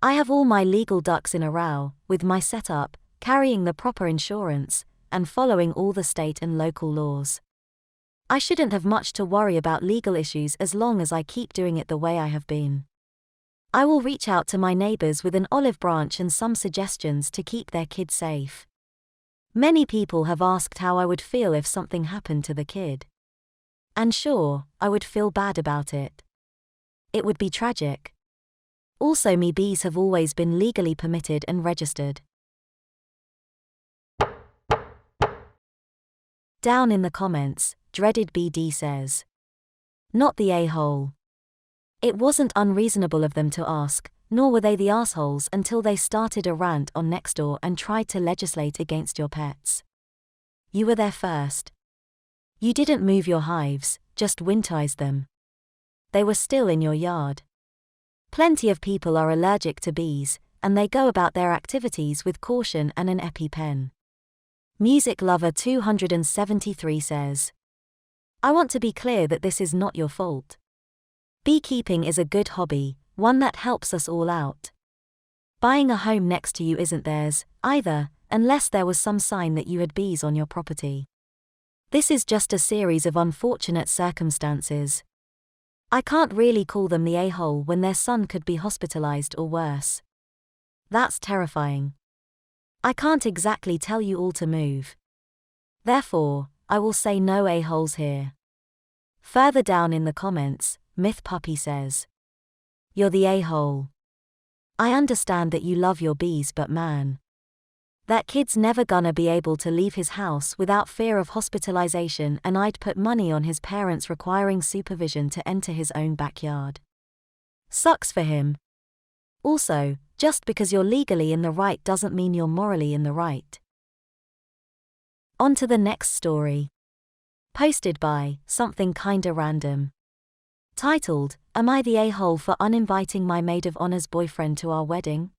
I have all my legal ducks in a row, with my setup, carrying the proper insurance, and following all the state and local laws. I shouldn't have much to worry about legal issues as long as I keep doing it the way I have been. I will reach out to my neighbors with an olive branch and some suggestions to keep their kid safe. Many people have asked how I would feel if something happened to the kid. And sure, I would feel bad about it. It would be tragic. Also, me bees have always been legally permitted and registered. Down in the comments, Dreaded BD says, not the a-hole. It wasn't unreasonable of them to ask, nor were they the assholes until they started a rant on Nextdoor and tried to legislate against your pets. You were there first. You didn't move your hives, just winterized them. They were still in your yard. Plenty of people are allergic to bees, and they go about their activities with caution and an EpiPen. Music Lover 273 says, I want to be clear that this is not your fault. Beekeeping is a good hobby, one that helps us all out. Buying a home next to you isn't theirs, either, unless there was some sign that you had bees on your property. This is just a series of unfortunate circumstances. I can't really call them the a-hole when their son could be hospitalized or worse. That's terrifying. I can't exactly tell you all to move. Therefore, I will say no a-holes here. Further down in the comments, Myth Puppy says, you're the a-hole. I understand that you love your bees, but man, that kid's never gonna be able to leave his house without fear of hospitalization, and I'd put money on his parents requiring supervision to enter his own backyard. Sucks for him. Also, just because you're legally in the right doesn't mean you're morally in the right. On to the next story. Posted by Something Kinda Random. Titled, Am I the a-hole for uninviting my maid of honor's boyfriend to our wedding?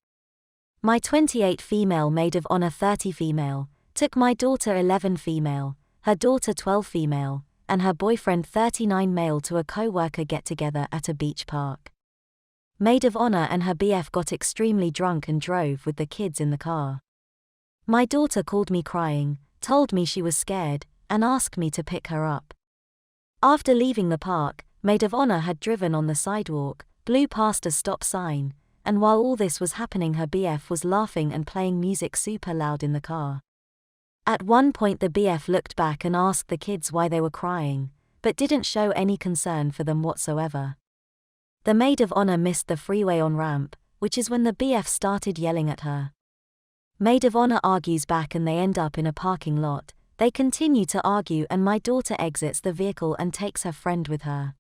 My 28 female maid of honor 30 female, took my daughter 11 female, her daughter 12 female, and her boyfriend 39 male to a co-worker get-together at a beach park. Maid of honor and her BF got extremely drunk and drove with the kids in the car. My daughter called me crying, told me she was scared, and asked me to pick her up. After leaving the park, maid of honor had driven on the sidewalk, blew past a stop sign, and while all this was happening her BF was laughing and playing music super loud in the car. At one point the BF looked back and asked the kids why they were crying, but didn't show any concern for them whatsoever. The maid of honor missed the freeway on-ramp, which is when the BF started yelling at her. Maid of honor argues back and they end up in a parking lot. They continue to argue and my daughter exits the vehicle and takes her friend with her.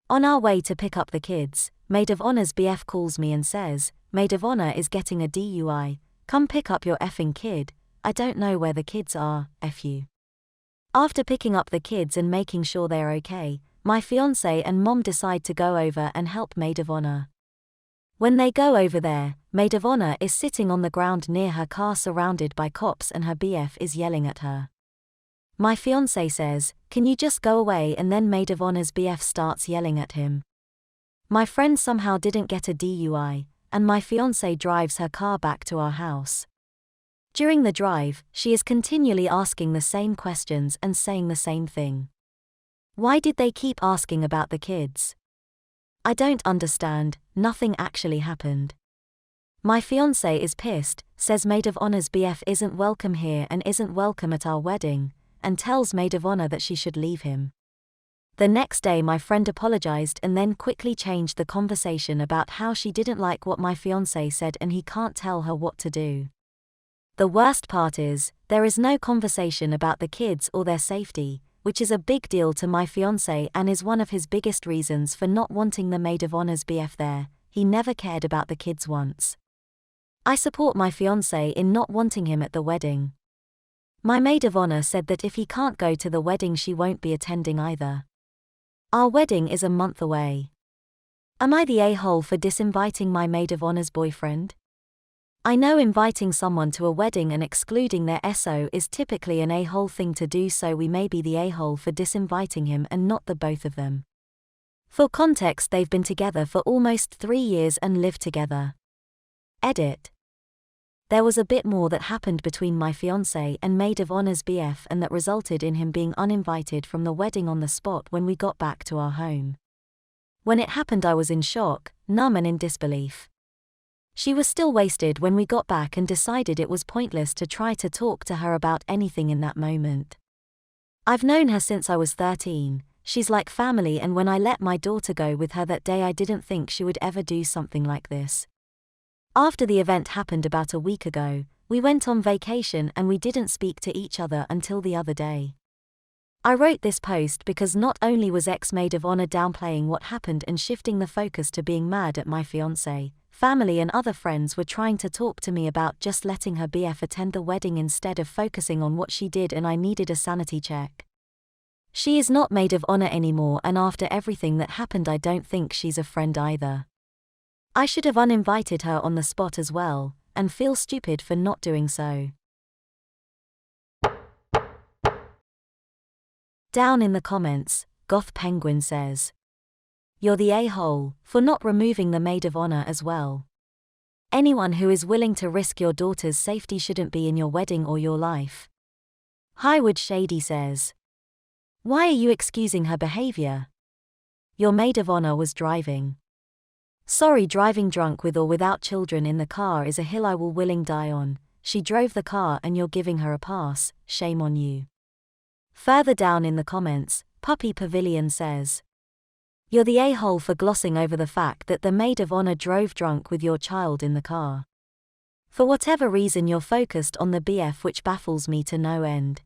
On our way to pick up the kids, maid of honor's BF calls me and says, maid of honor is getting a DUI, come pick up your effing kid, I don't know where the kids are, F you. After picking up the kids and making sure they're okay, my fiancé and mom decide to go over and help maid of honor. When they go over there, maid of honor is sitting on the ground near her car surrounded by cops and her BF is yelling at her. My fiancé says, can you just go away, and then maid of honor's BF starts yelling at him. My friend somehow didn't get a DUI, and my fiancé drives her car back to our house. During the drive, she is continually asking the same questions and saying the same thing. Why did they keep asking about the kids? I don't understand, nothing actually happened. My fiancé is pissed, says maid of honor's BF isn't welcome here and isn't welcome at our wedding, and tells maid of honor that she should leave him. The next day my friend apologized and then quickly changed the conversation about how she didn't like what my fiancé said and he can't tell her what to do. The worst part is, there is no conversation about the kids or their safety, which is a big deal to my fiancé and is one of his biggest reasons for not wanting the maid of honor's BF there. He never cared about the kids once. I support my fiancé in not wanting him at the wedding. My maid of honor said that if he can't go to the wedding she won't be attending either. Our wedding is a month away. Am I the a-hole for disinviting my maid of honor's boyfriend? I know inviting someone to a wedding and excluding their SO is typically an a-hole thing to do, so we may be the a-hole for disinviting him and not the both of them. For context, they've been together for almost 3 years and live together. Edit. There was a bit more that happened between my fiancé and maid of honor's BF and that resulted in him being uninvited from the wedding on the spot when we got back to our home. When it happened I was in shock, numb and in disbelief. She was still wasted when we got back and decided it was pointless to try to talk to her about anything in that moment. I've known her since I was 13, she's like family, and when I let my daughter go with her that day I didn't think she would ever do something like this. After the event happened about a week ago, we went on vacation and we didn't speak to each other until the other day. I wrote this post because not only was ex-maid of honor downplaying what happened and shifting the focus to being mad at my fiancé, family and other friends were trying to talk to me about just letting her BF attend the wedding instead of focusing on what she did, and I needed a sanity check. She is not maid of honor anymore, and after everything that happened I don't think she's a friend either. I should have uninvited her on the spot as well, and feel stupid for not doing so. Down in the comments, Goth Penguin says, "You're the a-hole for not removing the maid of honor as well. Anyone who is willing to risk your daughter's safety shouldn't be in your wedding or your life." Highwood Shady says, "Why are you excusing her behavior? Your maid of honor was driving. Sorry, driving drunk with or without children in the car is a hill I will willing die on. She drove the car and you're giving her a pass, shame on you." Further down in the comments, Puppy Pavilion says, "You're the a-hole for glossing over the fact that the maid of honor drove drunk with your child in the car. For whatever reason you're focused on the BF, which baffles me to no end.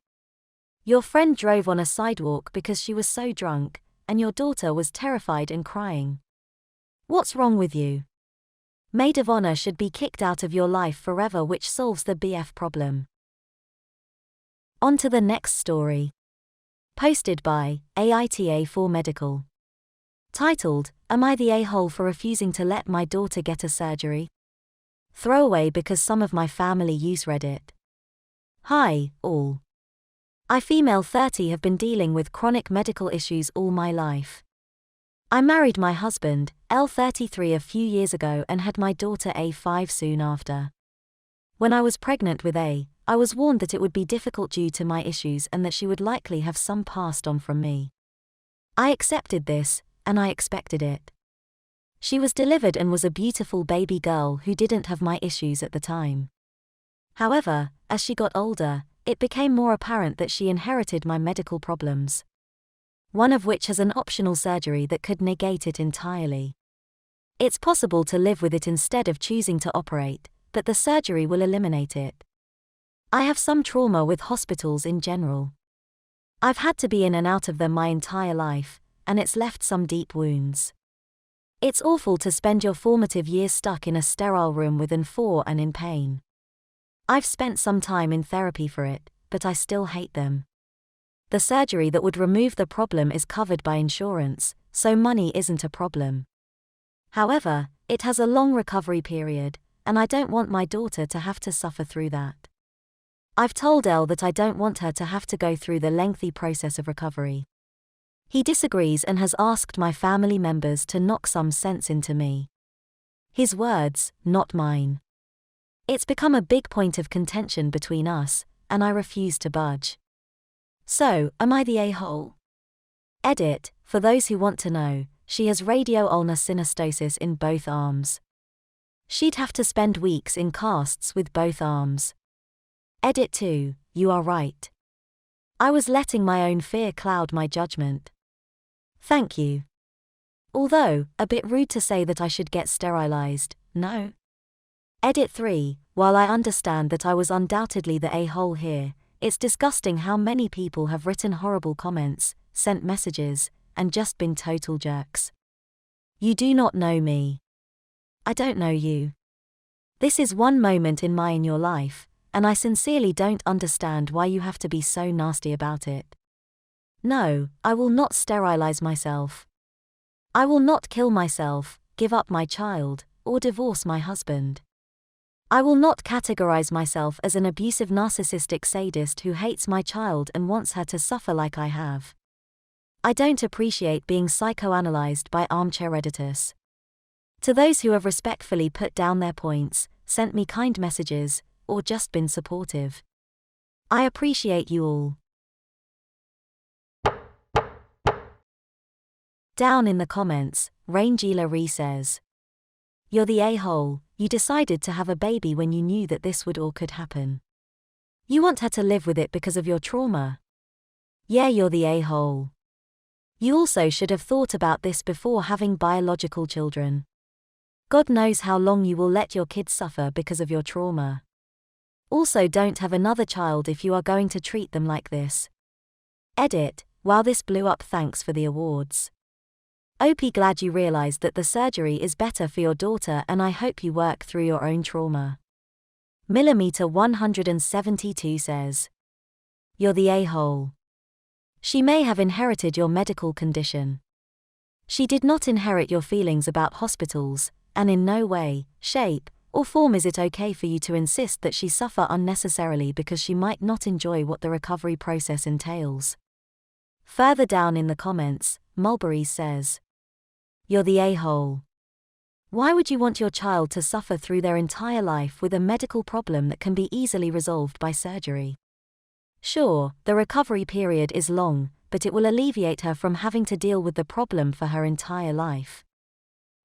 Your friend drove on a sidewalk because she was so drunk, and your daughter was terrified and crying. What's wrong with you? Maid of honor should be kicked out of your life forever, which solves the BF problem." On to the next story. Posted by AITA4 Medical. Titled, "Am I the a-hole for refusing to let my daughter get a surgery? Throwaway because some of my family use Reddit." Hi, all. I, female 30, have been dealing with chronic medical issues all my life. I married my husband, L33, a few years ago and had my daughter A5 soon after. When I was pregnant with A, I was warned that it would be difficult due to my issues and that she would likely have some passed on from me. I accepted this, and I expected it. She was delivered and was a beautiful baby girl who didn't have my issues at the time. However, as she got older, it became more apparent that she inherited my medical problems. One of which has an optional surgery that could negate it entirely. It's possible to live with it instead of choosing to operate, but the surgery will eliminate it. I have some trauma with hospitals in general. I've had to be in and out of them my entire life, and it's left some deep wounds. It's awful to spend your formative years stuck in a sterile room within 4 and in pain. I've spent some time in therapy for it, but I still hate them. The surgery that would remove the problem is covered by insurance, so money isn't a problem. However, it has a long recovery period, and I don't want my daughter to have to suffer through that. I've told Elle that I don't want her to have to go through the lengthy process of recovery. He disagrees and has asked my family members to knock some sense into me. His words, not mine. It's become a big point of contention between us, and I refuse to budge. So, am I the a-hole? Edit, for those who want to know, she has radioulnar synostosis in both arms. She'd have to spend weeks in casts with both arms. Edit 2, you are right. I was letting my own fear cloud my judgment. Thank you. Although, a bit rude to say that I should get sterilized, no? Edit 3, while I understand that I was undoubtedly the a-hole here, it's disgusting how many people have written horrible comments, sent messages, and just been total jerks. You do not know me. I don't know you. This is one moment in your life, and I sincerely don't understand why you have to be so nasty about it. No, I will not sterilize myself. I will not kill myself, give up my child, or divorce my husband. I will not categorize myself as an abusive narcissistic sadist who hates my child and wants her to suffer like I have. I don't appreciate being psychoanalyzed by armchair editors. To those who have respectfully put down their points, sent me kind messages, or just been supportive, I appreciate you all. Down in the comments, Rangila Ree says, "You're the a-hole, you decided to have a baby when you knew that this would or could happen. You want her to live with it because of your trauma. Yeah, you're the a-hole. You also should have thought about this before having biological children. God knows how long you will let your kids suffer because of your trauma. Also, don't have another child if you are going to treat them like this." Edit, wow, this blew up, thanks for the awards. OP, glad you realized that the surgery is better for your daughter and I hope you work through your own trauma. Millimeter 172 says, "You're the a-hole. She may have inherited your medical condition. She did not inherit your feelings about hospitals, and in no way, shape, or form is it okay for you to insist that she suffer unnecessarily because she might not enjoy what the recovery process entails." Further down in the comments, Mulberry says, "You're the a-hole. Why would you want your child to suffer through their entire life with a medical problem that can be easily resolved by surgery? Sure, the recovery period is long, but it will alleviate her from having to deal with the problem for her entire life.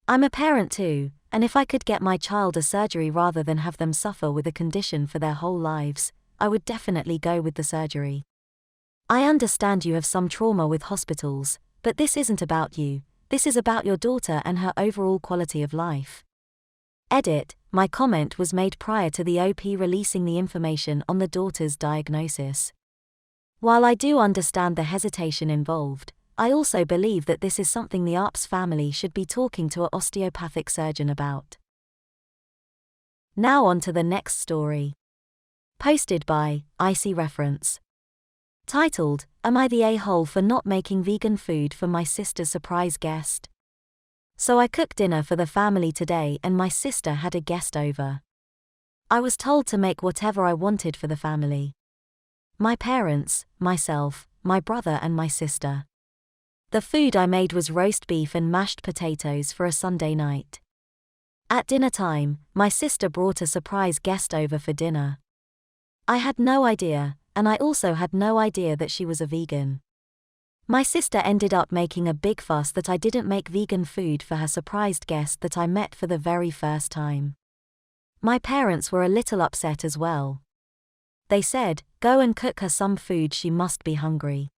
I'm a parent too, and if I could get my child a surgery rather than have them suffer with a condition for their whole lives, I would definitely go with the surgery. I understand you have some trauma with hospitals, but this isn't about you. This is about your daughter and her overall quality of life." Edit, my comment was made prior to the OP releasing the information on the daughter's diagnosis. While I do understand the hesitation involved, I also believe that this is something the ARPS family should be talking to an osteopathic surgeon about. Now on to the next story. Posted by Icy Reference. Titled, "Am I the a-hole for not making vegan food for my sister's surprise guest?" So I cooked dinner for the family today and my sister had a guest over. I was told to make whatever I wanted for the family. My parents, myself, my brother and my sister. The food I made was roast beef and mashed potatoes for a Sunday night. At dinner time, my sister brought a surprise guest over for dinner. I had no idea, and I also had no idea that she was a vegan. My sister ended up making a big fuss that I didn't make vegan food for her surprised guest that I met for the very first time. My parents were a little upset as well. They said, "Go and cook her some food, she must be hungry."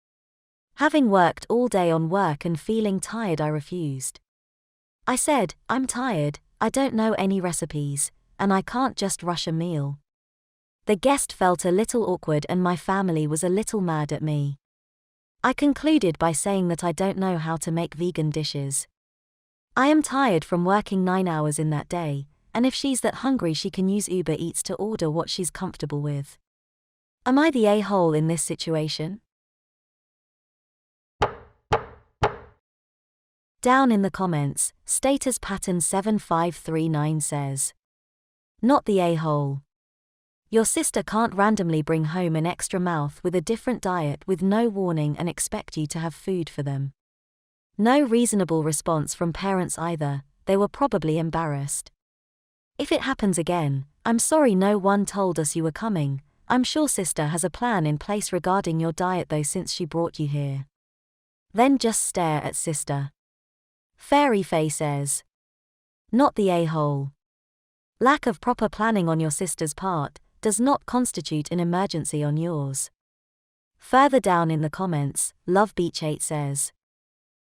Having worked all day on work and feeling tired, I refused. I said, "I'm tired, I don't know any recipes, and I can't just rush a meal." The guest felt a little awkward and my family was a little mad at me. I concluded by saying that I don't know how to make vegan dishes. I am tired from working 9 hours in that day, and if she's that hungry she can use Uber Eats to order what she's comfortable with. Am I the a-hole in this situation? Down in the comments, Status Pattern 7539 says, "Not the a-hole. Your sister can't randomly bring home an extra mouth with a different diet with no warning and expect you to have food for them. No reasonable response from parents either, they were probably embarrassed. If it happens again, I'm sorry no one told us you were coming. I'm sure sister has a plan in place regarding your diet though since she brought you here." Then just stare at sister. Fairy Faye says, "Not the a-hole. Lack of proper planning on your sister's part does not constitute an emergency on yours. Further down in the comments, Love Beach 8 says,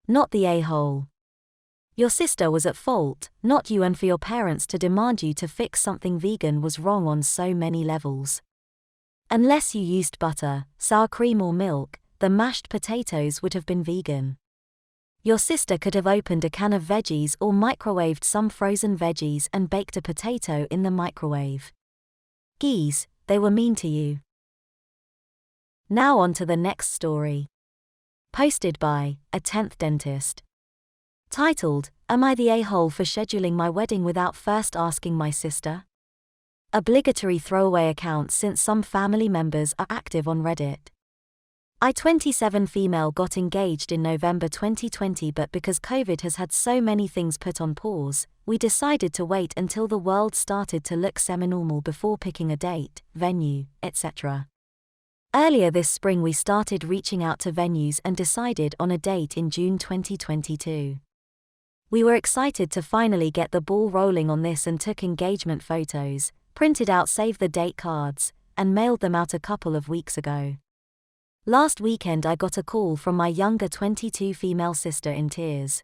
"Not the a-hole. Your sister was at fault, not you, and for your parents to demand you to fix something vegan was wrong on so many levels. Unless you used butter, sour cream or milk, the mashed potatoes would have been vegan. Your sister could have opened a can of veggies or microwaved some frozen veggies and baked a potato in the microwave. Geez, they were mean to you." Now on to the next story. Posted by a 10th Dentist. Titled, "Am I the a-hole for scheduling my wedding without first asking my sister?" Obligatory throwaway account since some family members are active on Reddit. I 27 female got engaged in November 2020, but because COVID has had so many things put on pause, we decided to wait until the world started to look semi-normal before picking a date, venue, etc. Earlier this spring we started reaching out to venues and decided on a date in June 2022. We were excited to finally get the ball rolling on this and took engagement photos, printed out save the date cards, and mailed them out a couple of weeks ago. Last weekend I got a call from my younger 22 female sister in tears.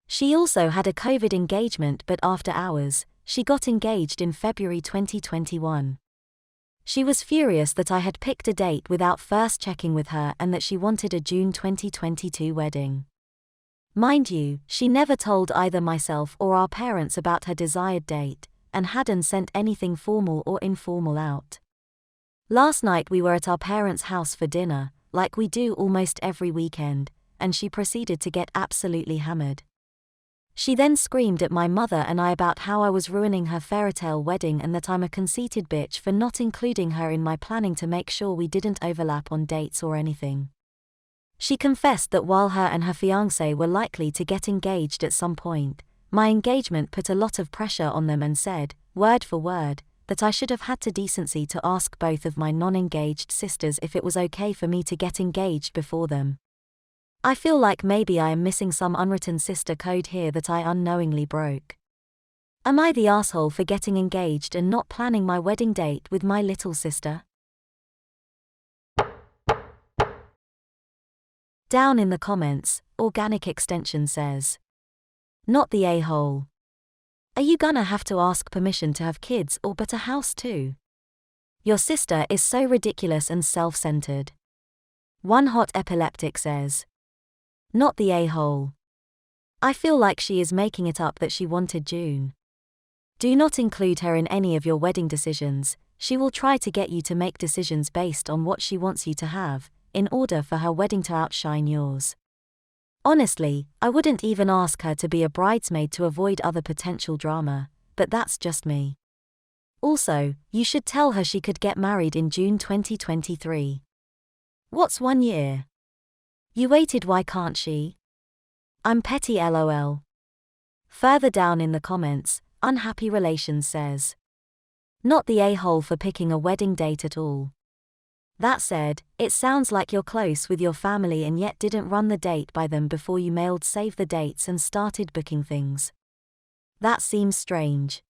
She also had a COVID engagement, but after hours, she got engaged in February 2021. She was furious that I had picked a date without first checking with her and that she wanted a June 2022 wedding. Mind you, she never told either myself or our parents about her desired date, and hadn't sent anything formal or informal out. Last night we were at our parents' house for dinner, like we do almost every weekend, and she proceeded to get absolutely hammered. She then screamed at my mother and I about how I was ruining her fairytale wedding and that I'm a conceited bitch for not including her in my planning to make sure we didn't overlap on dates or anything. She confessed that while her and her fiancé were likely to get engaged at some point, my engagement put a lot of pressure on them and said, word for word, that I should have had the decency to ask both of my non-engaged sisters if it was okay for me to get engaged before them. I feel like maybe I am missing some unwritten sister code here that I unknowingly broke. Am I the asshole for getting engaged and not planning my wedding date with my little sister? Down in the comments, Organic Extension says, "Not the a-hole. Are you gonna have to ask permission to have kids or but a house too? Your sister is so ridiculous and self-centered." One Hot Epileptic says, "Not the a-hole. I feel like she is making it up that she wanted June. Do not include her in any of your wedding decisions. She will try to get you to make decisions based on what she wants you to have, in order for her wedding to outshine yours. Honestly, I wouldn't even ask her to be a bridesmaid to avoid other potential drama, but that's just me. Also, you should tell her she could get married in June 2023. What's 1 year? You waited, why can't she? I'm petty lol." Further down in the comments, Unhappy Relations says, "Not the a-hole for picking a wedding date at all. That said, it sounds like you're close with your family and yet didn't run the date by them before you mailed save the dates and started booking things. That seems strange.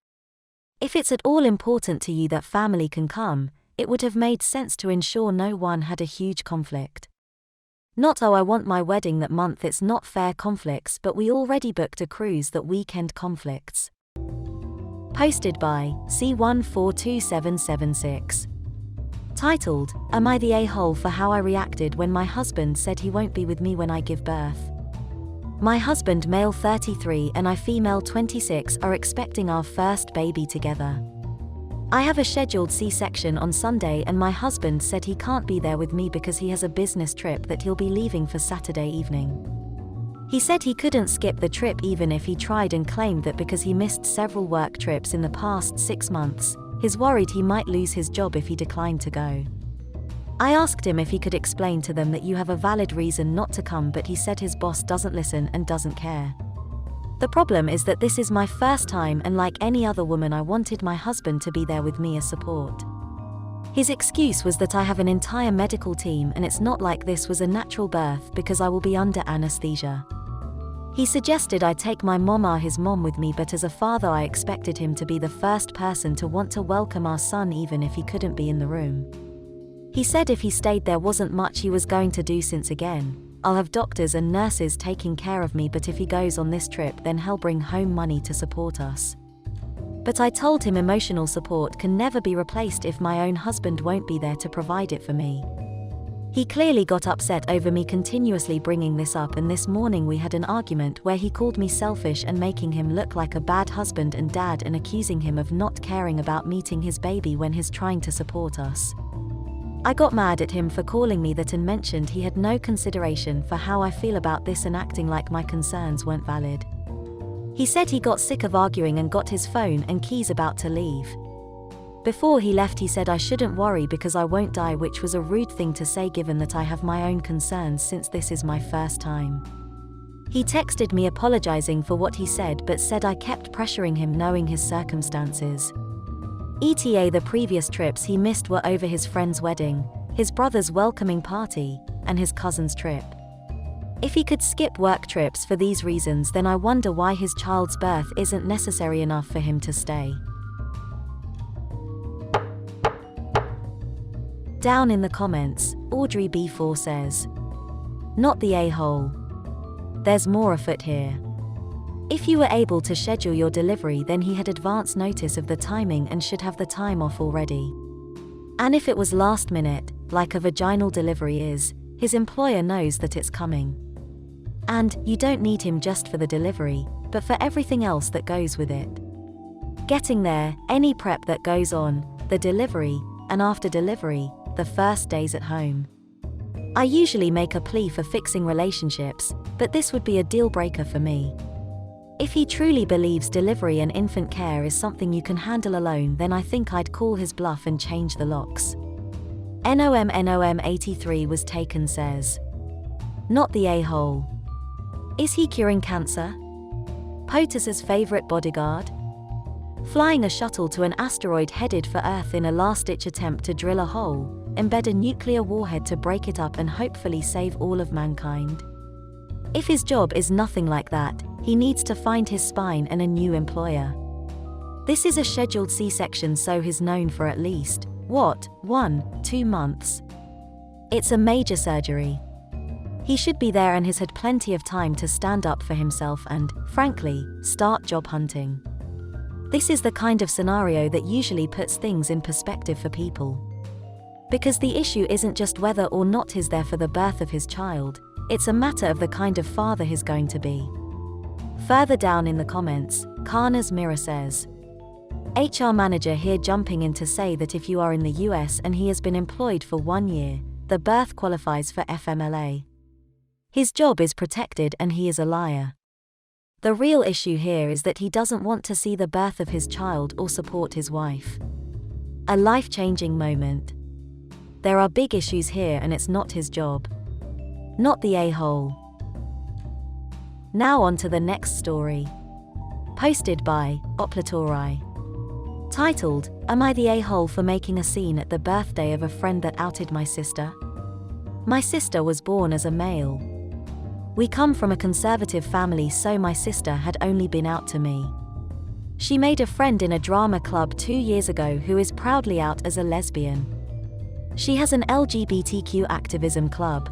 If it's at all important to you that family can come, it would have made sense to ensure no one had a huge conflict. Not oh I want my wedding that month, it's not fair conflicts, but we already booked a cruise that weekend conflicts." Posted by C142776. Titled, "Am I the a-hole for how I reacted when my husband said he won't be with me when I give birth?" My husband, male 33, and I, female 26, are expecting our first baby together. I have a scheduled C-section on Sunday and my husband said he can't be there with me because he has a business trip that he'll be leaving for Saturday evening. He said he couldn't skip the trip even if he tried and claimed that because he missed several work trips in the past 6 months, he's worried he might lose his job if he declined to go. I asked him if he could explain to them that you have a valid reason not to come, but he said his boss doesn't listen and doesn't care. The problem is that this is my first time and like any other woman I wanted my husband to be there with me as support. His excuse was that I have an entire medical team and it's not like this was a natural birth because I will be under anesthesia. He suggested I take my mom or his mom with me, but as a father I expected him to be the first person to want to welcome our son even if he couldn't be in the room. He said if he stayed there wasn't much he was going to do since again, I'll have doctors and nurses taking care of me, but if he goes on this trip then he'll bring home money to support us. But I told him emotional support can never be replaced if my own husband won't be there to provide it for me. He clearly got upset over me continuously bringing this up, and this morning we had an argument where he called me selfish and making him look like a bad husband and dad and accusing him of not caring about meeting his baby when he's trying to support us. I got mad at him for calling me that and mentioned he had no consideration for how I feel about this and acting like my concerns weren't valid. He said he got sick of arguing and got his phone and keys about to leave. Before he left he said I shouldn't worry because I won't die, which was a rude thing to say given that I have my own concerns since this is my first time. He texted me apologizing for what he said but said I kept pressuring him knowing his circumstances. ETA the previous trips he missed were over his friend's wedding, his brother's welcoming party, and his cousin's trip. If he could skip work trips for these reasons then I wonder why his child's birth isn't necessary enough for him to stay. Down in the comments, Audrey B4 says, "Not the a-hole. There's more afoot here. If you were able to schedule your delivery then he had advance notice of the timing and should have the time off already. And if it was last minute, like a vaginal delivery is, his employer knows that it's coming. And you don't need him just for the delivery, but for everything else that goes with it. Getting there, any prep that goes on, the delivery, and after delivery, the first days at home. I usually make a plea for fixing relationships, but this would be a deal breaker for me. If he truly believes delivery and infant care is something you can handle alone then I think I'd call his bluff and change the locks." NOM83 was taken says, "Not the a-hole. Is he curing cancer? POTUS's favorite bodyguard? Flying a shuttle to an asteroid headed for Earth in a last-ditch attempt to drill a hole, embed a nuclear warhead to break it up and hopefully save all of mankind? If his job is nothing like that, he needs to find his spine and a new employer. This is a scheduled C-section so he's known for at least, 1-2 months. It's a major surgery. He should be there and has had plenty of time to stand up for himself and, frankly, start job hunting. This is the kind of scenario that usually puts things in perspective for people. Because the issue isn't just whether or not he's there for the birth of his child, it's a matter of the kind of father he's going to be." Further down in the comments, Kana's Mirror says, "HR manager here jumping in to say that if you are in the US and he has been employed for 1 year, the birth qualifies for FMLA. His job is protected and he is a liar. The real issue here is that he doesn't want to see the birth of his child or support his wife. A life-changing moment. There are big issues here and it's not his job. Not the a-hole." Now on to the next story. Posted by Oplatori. Titled, "Am I the a-hole for making a scene at the birthday of a friend that outed my sister? My sister was born as a male. We come from a conservative family so my sister had only been out to me. She made a friend in a drama club 2 years ago who is proudly out as a lesbian. She has an LGBTQ activism club.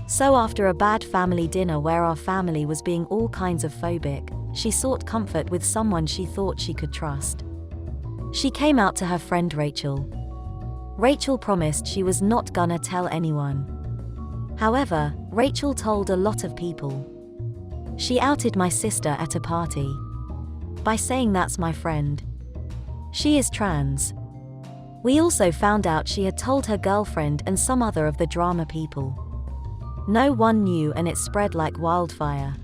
So after a bad family dinner where our family was being all kinds of phobic, she sought comfort with someone she thought she could trust. She came out to her friend Rachel. Rachel promised she was not gonna tell anyone. However, Rachel told a lot of people. She outed my sister at a party by saying that's my friend. She is trans. We also found out she had told her girlfriend and some other of the drama people. No one knew and it spread like wildfire.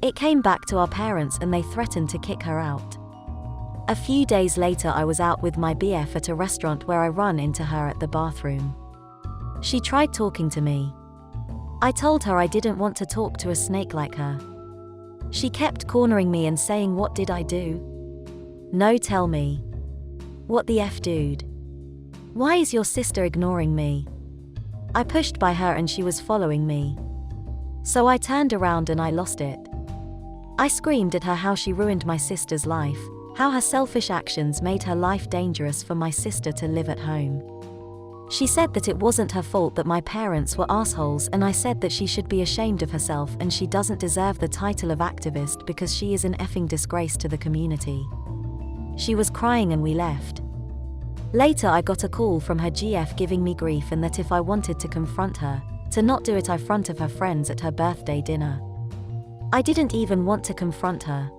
It came back to our parents and they threatened to kick her out. A few days later I was out with my BF at a restaurant where I run into her at the bathroom. She tried talking to me. I told her I didn't want to talk to a snake like her. She kept cornering me and saying what did I do? No, tell me. What the F, dude? Why is your sister ignoring me? I pushed by her and she was following me. So I turned around and I lost it. I screamed at her how she ruined my sister's life, how her selfish actions made her life dangerous for my sister to live at home. She said that it wasn't her fault that my parents were assholes, and I said that she should be ashamed of herself and she doesn't deserve the title of activist because she is an effing disgrace to the community. She was crying and we left. Later I got a call from her GF giving me grief and that if I wanted to confront her, to not do it in front of her friends at her birthday dinner. I didn't even want to confront her.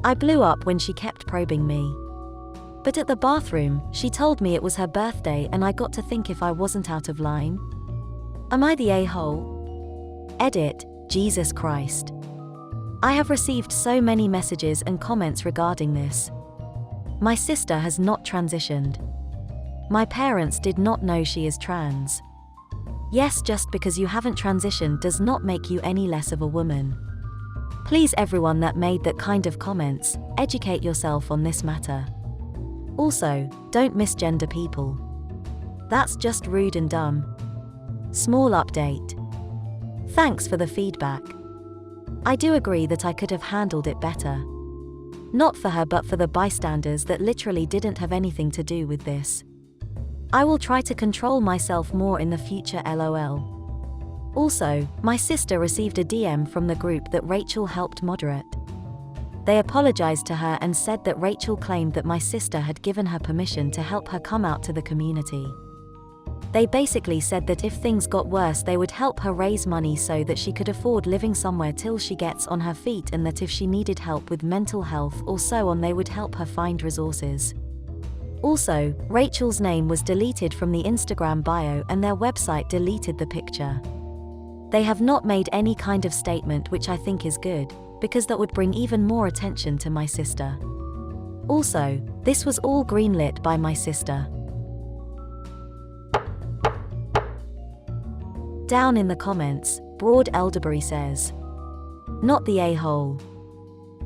I blew up when she kept probing me. But at the bathroom, she told me it was her birthday and I got to think if I wasn't out of line. Am I the a-hole? Edit, Jesus Christ. I have received so many messages and comments regarding this. My sister has not transitioned. My parents did not know she is trans. Yes, just because you haven't transitioned does not make you any less of a woman. Please everyone that made that kind of comments, educate yourself on this matter. Also, don't misgender people. That's just rude and dumb. Small update. Thanks for the feedback. I do agree that I could have handled it better. Not for her but for the bystanders that literally didn't have anything to do with this. I will try to control myself more in the future, LOL. Also, my sister received a DM from the group that Rachel helped moderate. They apologized to her and said that Rachel claimed that my sister had given her permission to help her come out to the community. They basically said that if things got worse they would help her raise money so that she could afford living somewhere till she gets on her feet, and that if she needed help with mental health or so on they would help her find resources. Also, Rachel's name was deleted from the Instagram bio and their website deleted the picture. They have not made any kind of statement, which I think is good, because that would bring even more attention to my sister. Also, this was all greenlit by my sister. Down in the comments, Broad Elderberry says, "Not the a-hole.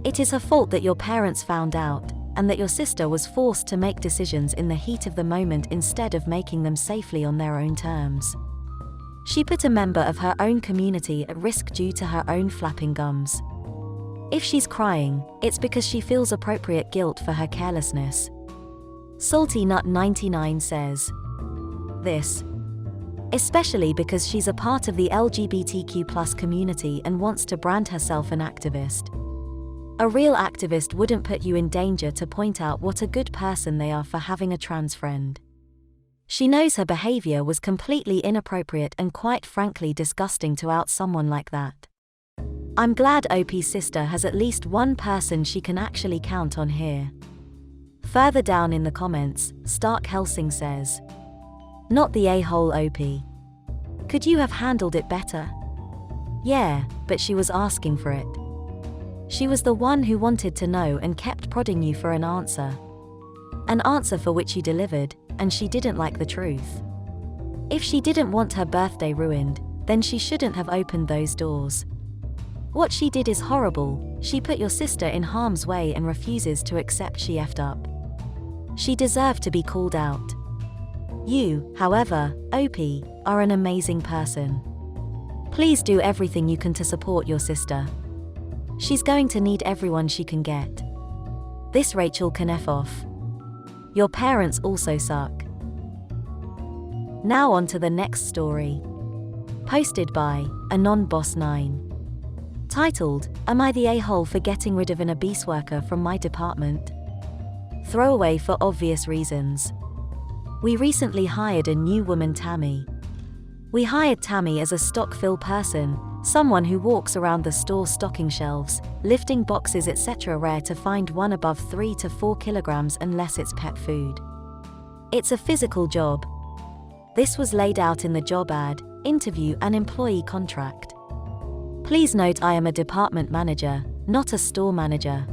It is her fault that your parents found out, and that your sister was forced to make decisions in the heat of the moment instead of making them safely on their own terms. She put a member of her own community at risk due to her own flapping gums. If she's crying, it's because she feels appropriate guilt for her carelessness." Salty Nut 99 says, "This. Especially because she's a part of the LGBTQ+ community and wants to brand herself an activist. A real activist wouldn't put you in danger to point out what a good person they are for having a trans friend. She knows her behavior was completely inappropriate and quite frankly disgusting to out someone like that. I'm glad OP's sister has at least one person she can actually count on here." Further down in the comments, Stark Helsing says, "Not the a-hole OP. Could you have handled it better? Yeah, but she was asking for it. She was the one who wanted to know and kept prodding you for an answer. An answer for which you delivered, and she didn't like the truth. If she didn't want her birthday ruined, then she shouldn't have opened those doors. What she did is horrible. She put your sister in harm's way and refuses to accept she effed up. She deserved to be called out. You, however, OP, are an amazing person. Please do everything you can to support your sister. She's going to need everyone she can get. This Rachel can F off. Your parents also suck." Now on to the next story. Posted by AnonBoss9. Titled, "Am I the a-hole for getting rid of an obese worker from my department? Throwaway for obvious reasons." We recently hired a new woman, Tammy. We hired Tammy as a stock fill person, someone who walks around the store stocking shelves, lifting boxes etc. Rare to find one above 3 to 4 kilograms unless it's pet food. It's a physical job. This was laid out in the job ad, interview and employee contract. Please note I am a department manager, not a store manager.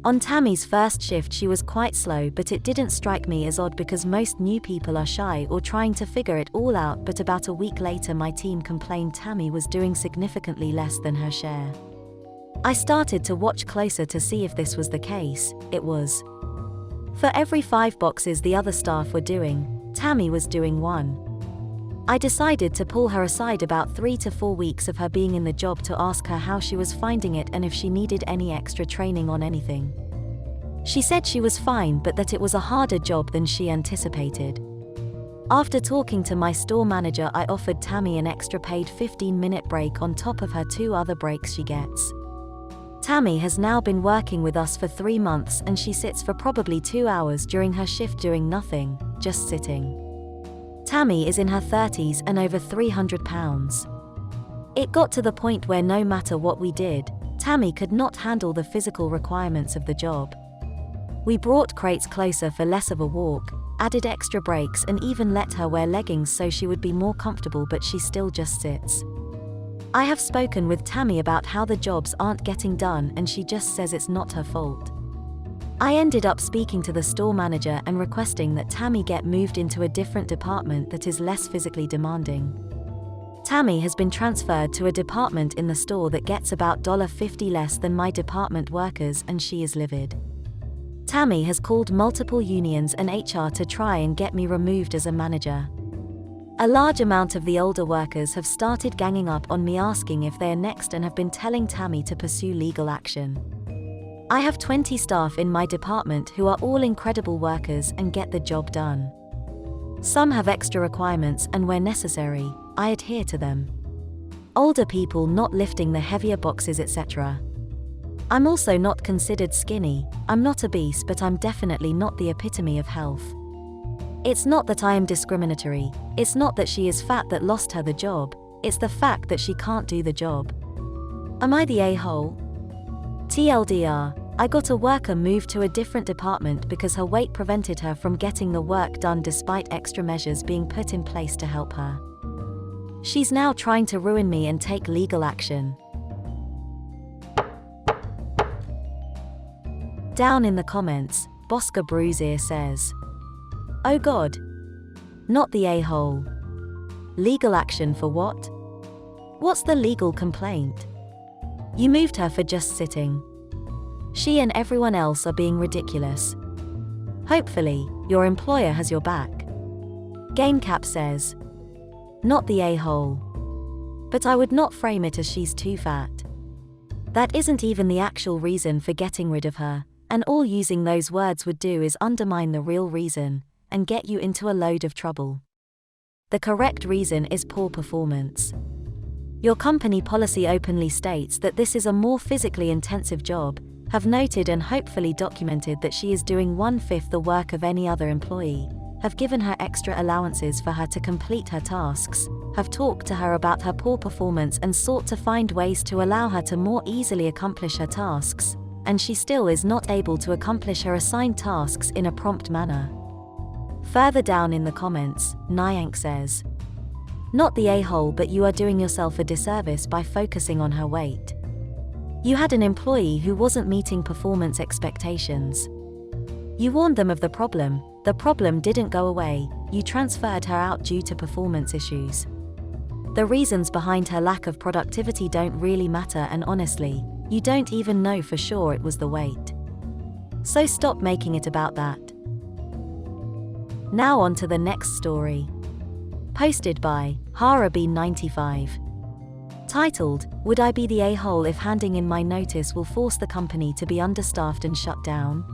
On Tammy's first shift she was quite slow, but it didn't strike me as odd because most new people are shy or trying to figure it all out, but about a week later my team complained Tammy was doing significantly less than her share. I started to watch closer to see if this was the case. It was. For every 5 boxes the other staff were doing, Tammy was doing 1. I decided to pull her aside about 3 to 4 weeks of her being in the job to ask her how she was finding it and if she needed any extra training on anything. She said she was fine but that it was a harder job than she anticipated. After talking to my store manager, I offered Tammy an extra paid 15-minute break on top of her 2 other breaks she gets. Tammy has now been working with us for 3 months and she sits for probably 2 hours during her shift doing nothing, just sitting. Tammy is in her 30s and over 300 pounds. It got to the point where no matter what we did, Tammy could not handle the physical requirements of the job. We brought crates closer for less of a walk, added extra breaks and even let her wear leggings so she would be more comfortable, but she still just sits. I have spoken with Tammy about how the jobs aren't getting done and she just says it's not her fault. I ended up speaking to the store manager and requesting that Tammy get moved into a different department that is less physically demanding. Tammy has been transferred to a department in the store that gets about $50 less than my department workers and she is livid. Tammy has called multiple unions and HR to try and get me removed as a manager. A large amount of the older workers have started ganging up on me asking if they are next and have been telling Tammy to pursue legal action. I have 20 staff in my department who are all incredible workers and get the job done. Some have extra requirements and where necessary, I adhere to them. Older people not lifting the heavier boxes, etc. I'm also not considered skinny, I'm not obese, but I'm definitely not the epitome of health. It's not that I am discriminatory, it's not that she is fat that lost her the job, it's the fact that she can't do the job. Am I the a-hole? TLDR, I got a worker moved to a different department because her weight prevented her from getting the work done despite extra measures being put in place to help her. She's now trying to ruin me and take legal action. Down in the comments, Bosca Bruiser says, "Oh God. Not the a-hole. Legal action for what? What's the legal complaint? You moved her for just sitting. She and everyone else are being ridiculous. Hopefully, your employer has your back." GameCap says, "Not the a-hole. But I would not frame it as she's too fat. That isn't even the actual reason for getting rid of her. And all using those words would do is undermine the real reason, and get you into a load of trouble. The correct reason is poor performance. Your company policy openly states that this is a more physically intensive job, have noted and hopefully documented that she is doing 1/5 the work of any other employee, have given her extra allowances for her to complete her tasks, have talked to her about her poor performance and sought to find ways to allow her to more easily accomplish her tasks, and she still is not able to accomplish her assigned tasks in a prompt manner." Further down in the comments, Nyank says, "Not the a-hole, but you are doing yourself a disservice by focusing on her weight. You had an employee who wasn't meeting performance expectations. You warned them of the problem didn't go away, you transferred her out due to performance issues. The reasons behind her lack of productivity don't really matter, and honestly, you don't even know for sure it was the weight. So stop making it about that." Now on to the next story. Posted by Harabean95. Titled, "Would I be the a-hole if handing in my notice will force the company to be understaffed and shut down?"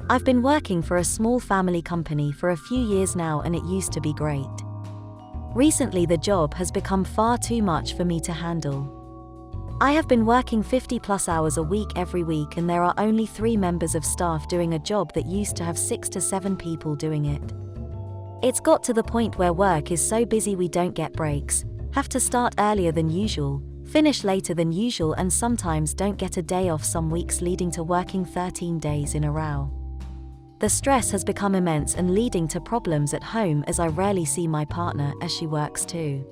I've been working for a small family company for a few years now and it used to be great. Recently the job has become far too much for me to handle. I have been working 50+ hours a week every week and there are only 3 members of staff doing a job that used to have 6 to 7 people doing it. It's got to the point where work is so busy we don't get breaks, have to start earlier than usual, finish later than usual and sometimes don't get a day off some weeks, leading to working 13 days in a row. The stress has become immense and leading to problems at home as I rarely see my partner as she works too.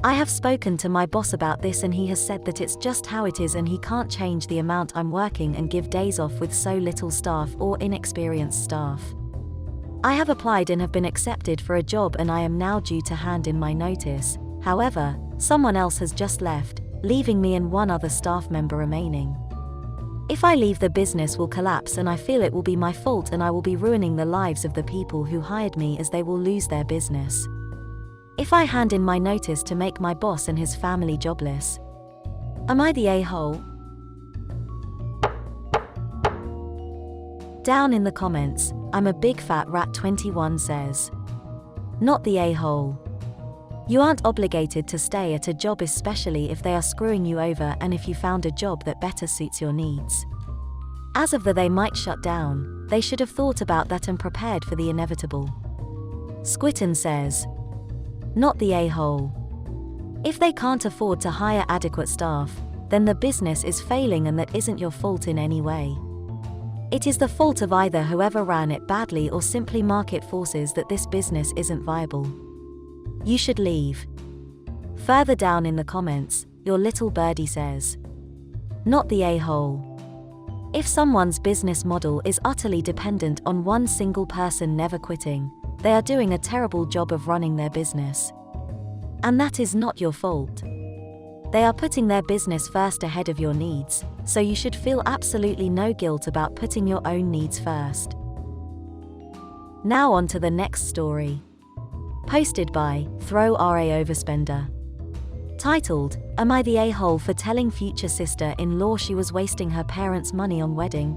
I have spoken to my boss about this and he has said that it's just how it is and he can't change the amount I'm working and give days off with so little staff or inexperienced staff. I have applied and have been accepted for a job and I am now due to hand in my notice. However, someone else has just left, leaving me and 1 other staff member remaining. If I leave, the business will collapse and I feel it will be my fault and I will be ruining the lives of the people who hired me as they will lose their business. If I hand in my notice to make my boss and his family jobless, am I the a-hole? Down in the comments, I'm a big fat rat 21 says, not the a-hole. You aren't obligated to stay at a job, especially if they are screwing you over and if you found a job that better suits your needs. As of they might shut down, they should have thought about that and prepared for the inevitable. Squitten says, not the a-hole. If they can't afford to hire adequate staff, then the business is failing and that isn't your fault in any way. It is the fault of either whoever ran it badly or simply market forces that this business isn't viable. You should leave. Further down in the comments, your little birdie says, not the a-hole. If someone's business model is utterly dependent on one single person never quitting, they are doing a terrible job of running their business. And that is not your fault. They are putting their business first ahead of your needs, so you should feel absolutely no guilt about putting your own needs first. Now on to the next story. Posted by Throw RA Overspender. Titled, Am I the a-hole for telling future sister-in-law she was wasting her parents' money on wedding?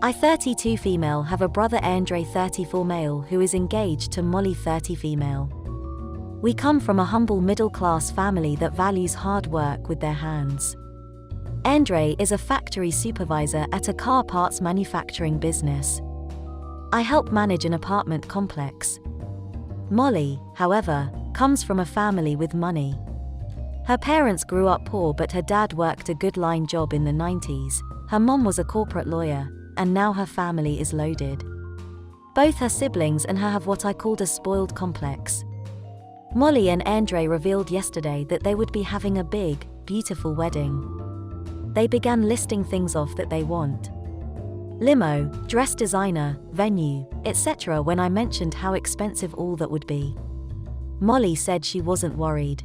I 32 female have a brother Andre 34 male who is engaged to Molly 30 female. We come from a humble middle-class family that values hard work with their hands. Andre is a factory supervisor at a car parts manufacturing business. I help manage an apartment complex. Molly, however, comes from a family with money. Her parents grew up poor, but her dad worked a good line job in the 90s, her mom was a corporate lawyer, and now her family is loaded. Both her siblings and her have what I called a spoiled complex. Molly and Andre revealed yesterday that they would be having a big, beautiful wedding. They began listing things off that they want. Limo, dress designer, venue, etc. When I mentioned how expensive all that would be, Molly said she wasn't worried.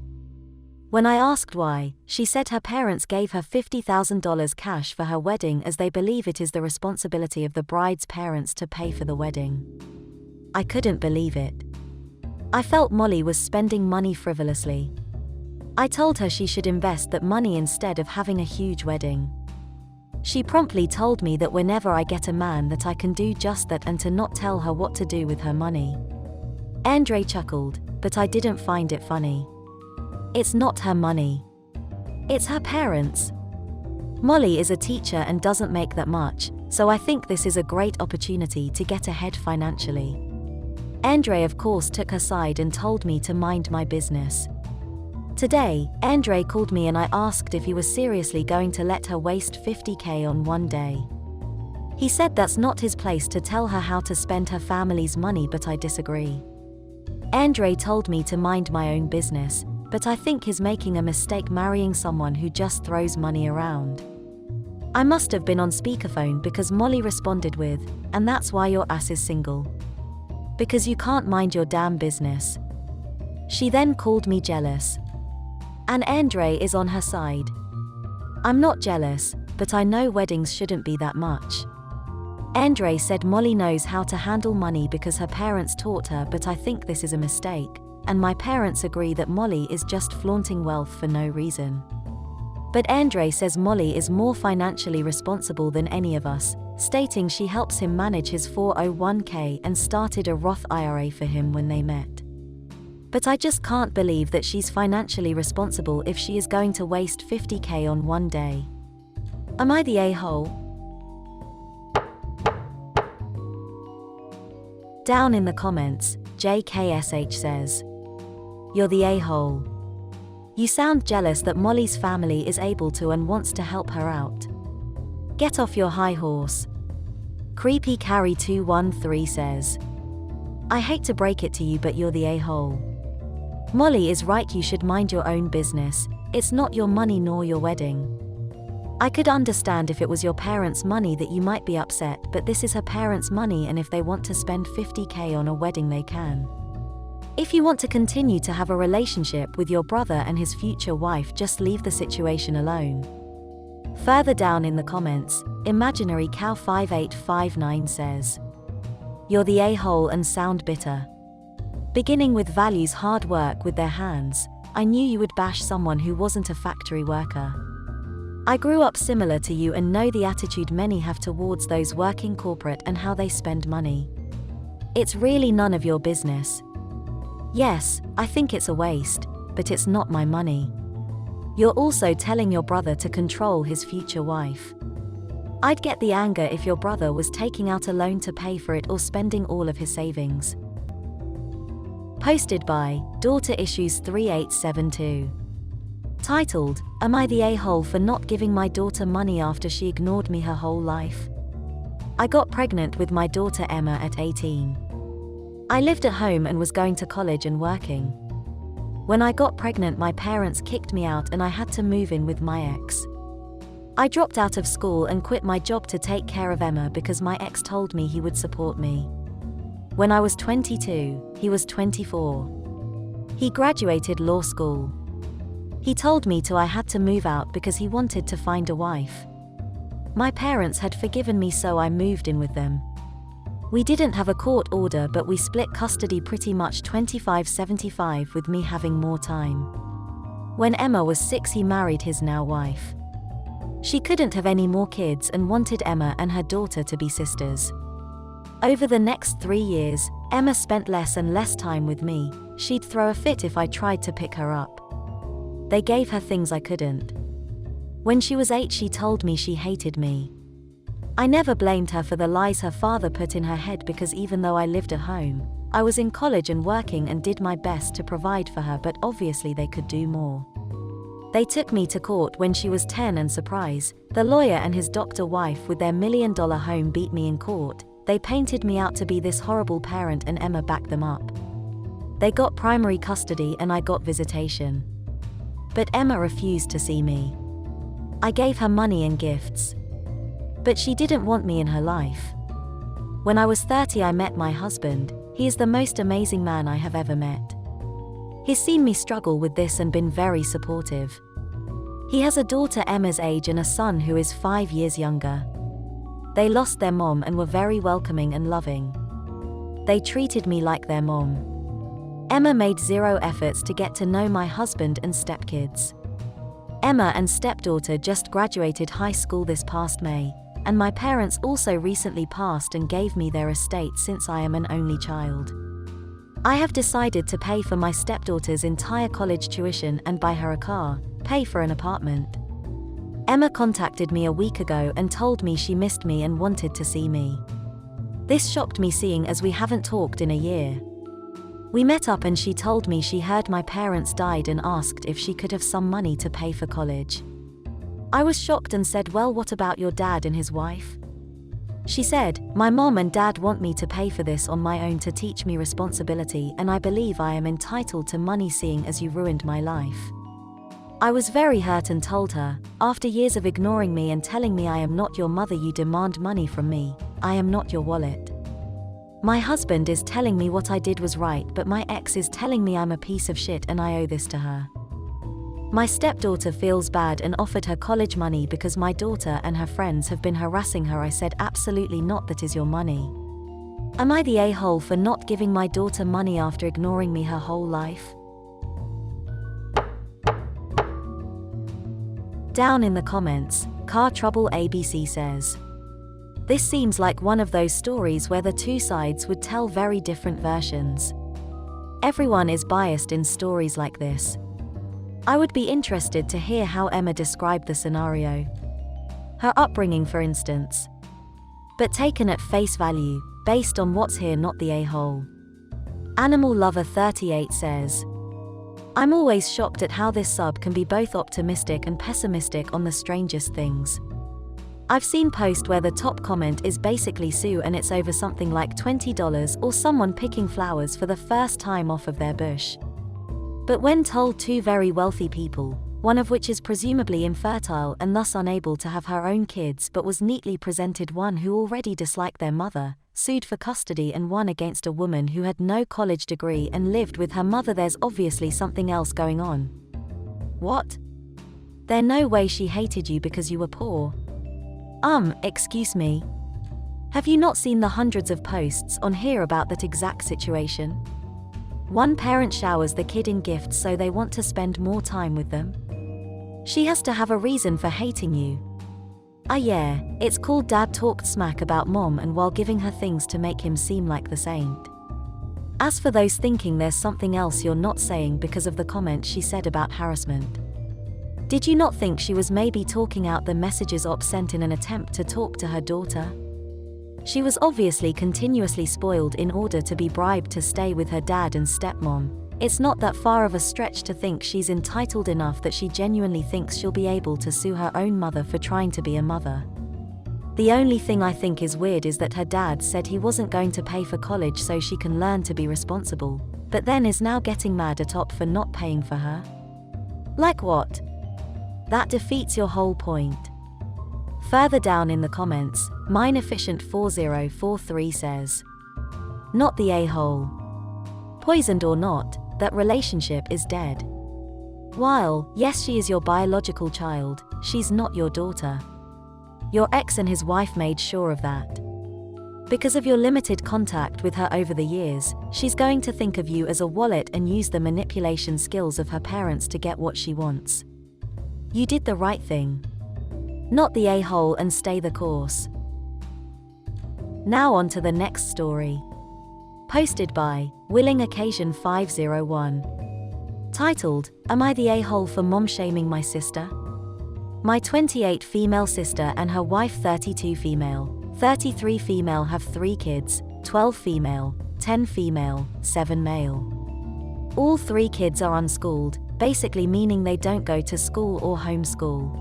When I asked why, she said her parents gave her $50,000 cash for her wedding as they believe it is the responsibility of the bride's parents to pay for the wedding. I couldn't believe it. I felt Molly was spending money frivolously. I told her she should invest that money instead of having a huge wedding. She promptly told me that whenever I get a man that I can do just that and to not tell her what to do with her money. Andre chuckled, but I didn't find it funny. It's not her money. It's her parents. Molly is a teacher and doesn't make that much, so I think this is a great opportunity to get ahead financially. Andre of course took her side and told me to mind my business. Today, Andre called me and I asked if he was seriously going to let her waste $50,000 on one day. He said that's not his place to tell her how to spend her family's money, but I disagree. Andre told me to mind my own business, but I think he's making a mistake marrying someone who just throws money around. I must have been on speakerphone because Molly responded with, and that's why your ass is single. Because you can't mind your damn business. She then called me jealous. And Andre is on her side. I'm not jealous, but I know weddings shouldn't be that much. Andre said Molly knows how to handle money because her parents taught her, but I think this is a mistake, and my parents agree that Molly is just flaunting wealth for no reason. But Andre says Molly is more financially responsible than any of us, stating she helps him manage his 401k and started a Roth IRA for him when they met. But I just can't believe that she's financially responsible if she is going to waste $50,000 on one day. Am I the a-hole? Down in the comments, JKSH says, You're the a-hole. You sound jealous that Molly's family is able to and wants to help her out. Get off your high horse. Creepy Carry 213 says, I hate to break it to you, but you're the a-hole. Molly is right, you should mind your own business. It's not your money nor your wedding. I could understand if it was your parents' money that you might be upset, but this is her parents' money, and if they want to spend $50,000 on a wedding they can. If you want to continue to have a relationship with your brother and his future wife, just leave the situation alone. Further down in the comments, Imaginary Cow 5859 says, You're the a-hole and sound bitter. Beginning with values hard work with their hands, I knew you would bash someone who wasn't a factory worker. I grew up similar to you and know the attitude many have towards those working corporate and how they spend money. It's really none of your business. Yes, I think it's a waste, but it's not my money. You're also telling your brother to control his future wife. I'd get the anger if your brother was taking out a loan to pay for it or spending all of his savings. Posted by Daughter Issues 3872. Titled, Am I the a-hole for not giving my daughter money after she ignored me her whole life? I got pregnant with my daughter Emma at 18. I lived at home and was going to college and working. When I got pregnant, my parents kicked me out and I had to move in with my ex. I dropped out of school and quit my job to take care of Emma because my ex told me he would support me. When I was 22, he was 24. He graduated law school. He told me I had to move out because he wanted to find a wife. My parents had forgiven me, so I moved in with them. We didn't have a court order, but we split custody pretty much 25-75, with me having more time. When Emma was 6, he married his now wife. She couldn't have any more kids and wanted Emma and her daughter to be sisters. Over the next 3 years, Emma spent less and less time with me. She'd throw a fit if I tried to pick her up. They gave her things I couldn't. When she was 8, she told me she hated me. I never blamed her for the lies her father put in her head, because even though I lived at home, I was in college and working and did my best to provide for her, but obviously they could do more. They took me to court when she was 10 and surprise, the lawyer and his doctor wife with their $1 million home beat me in court. They painted me out to be this horrible parent and Emma backed them up. They got primary custody and I got visitation. But Emma refused to see me. I gave her money and gifts. But she didn't want me in her life. When I was 30, I met my husband. He is the most amazing man I have ever met. He's seen me struggle with this and been very supportive. He has a daughter Emma's age and a son who is 5 years younger. They lost their mom and were very welcoming and loving. They treated me like their mom. Emma made zero efforts to get to know my husband and stepkids. Emma and stepdaughter just graduated high school this past May, and my parents also recently passed and gave me their estate since I am an only child. I have decided to pay for my stepdaughter's entire college tuition and buy her a car, pay for an apartment. Emma contacted me a week ago and told me she missed me and wanted to see me. This shocked me, seeing as we haven't talked in a year. We met up and she told me she heard my parents died and asked if she could have some money to pay for college. I was shocked and said, "Well, what about your dad and his wife?" She said, "My mom and dad want me to pay for this on my own to teach me responsibility, and I believe I am entitled to money seeing as you ruined my life." I was very hurt and told her, "After years of ignoring me and telling me I am not your mother, you demand money from me. I am not your wallet. My husband is telling me what I did was right, but my ex is telling me I'm a piece of shit and I owe this to her. My stepdaughter feels bad and offered her college money because my daughter and her friends have been harassing her." I said, "Absolutely not, that is your money. Am I the a-hole for not giving my daughter money after ignoring me her whole life?" Down in the comments, Car Trouble ABC says, "This seems like one of those stories where the two sides would tell very different versions. Everyone is biased in stories like this. I would be interested to hear how Emma described the scenario. Her upbringing, for instance. But taken at face value, based on what's here, not the a-hole." Animal Lover 38 says, "I'm always shocked at how this sub can be both optimistic and pessimistic on the strangest things. I've seen posts where the top comment is basically sue and it's over something like $20 or someone picking flowers for the first time off of their bush. But when told two very wealthy people, one of which is presumably infertile and thus unable to have her own kids but was neatly presented, one who already disliked their mother, sued for custody, and won against a woman who had no college degree and lived with her mother, there's obviously something else going on. What? There's no way she hated you because you were poor. Excuse me. Have you not seen the hundreds of posts on here about that exact situation? One parent showers the kid in gifts so they want to spend more time with them. She has to have a reason for hating you. Ah yeah, it's called dad talked smack about mom and while giving her things to make him seem like the saint. As for those thinking there's something else you're not saying because of the comment she said about harassment. Did you not think she was maybe talking out the messages Op sent in an attempt to talk to her daughter? She was obviously continuously spoiled in order to be bribed to stay with her dad and stepmom. It's not that far of a stretch to think she's entitled enough that she genuinely thinks she'll be able to sue her own mother for trying to be a mother. The only thing I think is weird is that her dad said he wasn't going to pay for college so she can learn to be responsible, but then is now getting mad at Op for not paying for her. Like what? That defeats your whole point. Further down in the comments, MineEfficient4043 says, "Not the a-hole. Poisoned or not, that relationship is dead. While, yes, she is your biological child, she's not your daughter. Your ex and his wife made sure of that. Because of your limited contact with her over the years, she's going to think of you as a wallet and use the manipulation skills of her parents to get what she wants. You did the right thing. Not the a-hole and stay the course." Now on to the next story. Posted by Willing Occasion 501. Titled, "Am I the a-hole for mom shaming my sister? My 28 female sister and her wife 32 female, 33 female have 3 kids, 12 female, 10 female, 7 male. All 3 kids are unschooled, basically meaning they don't go to school or homeschool.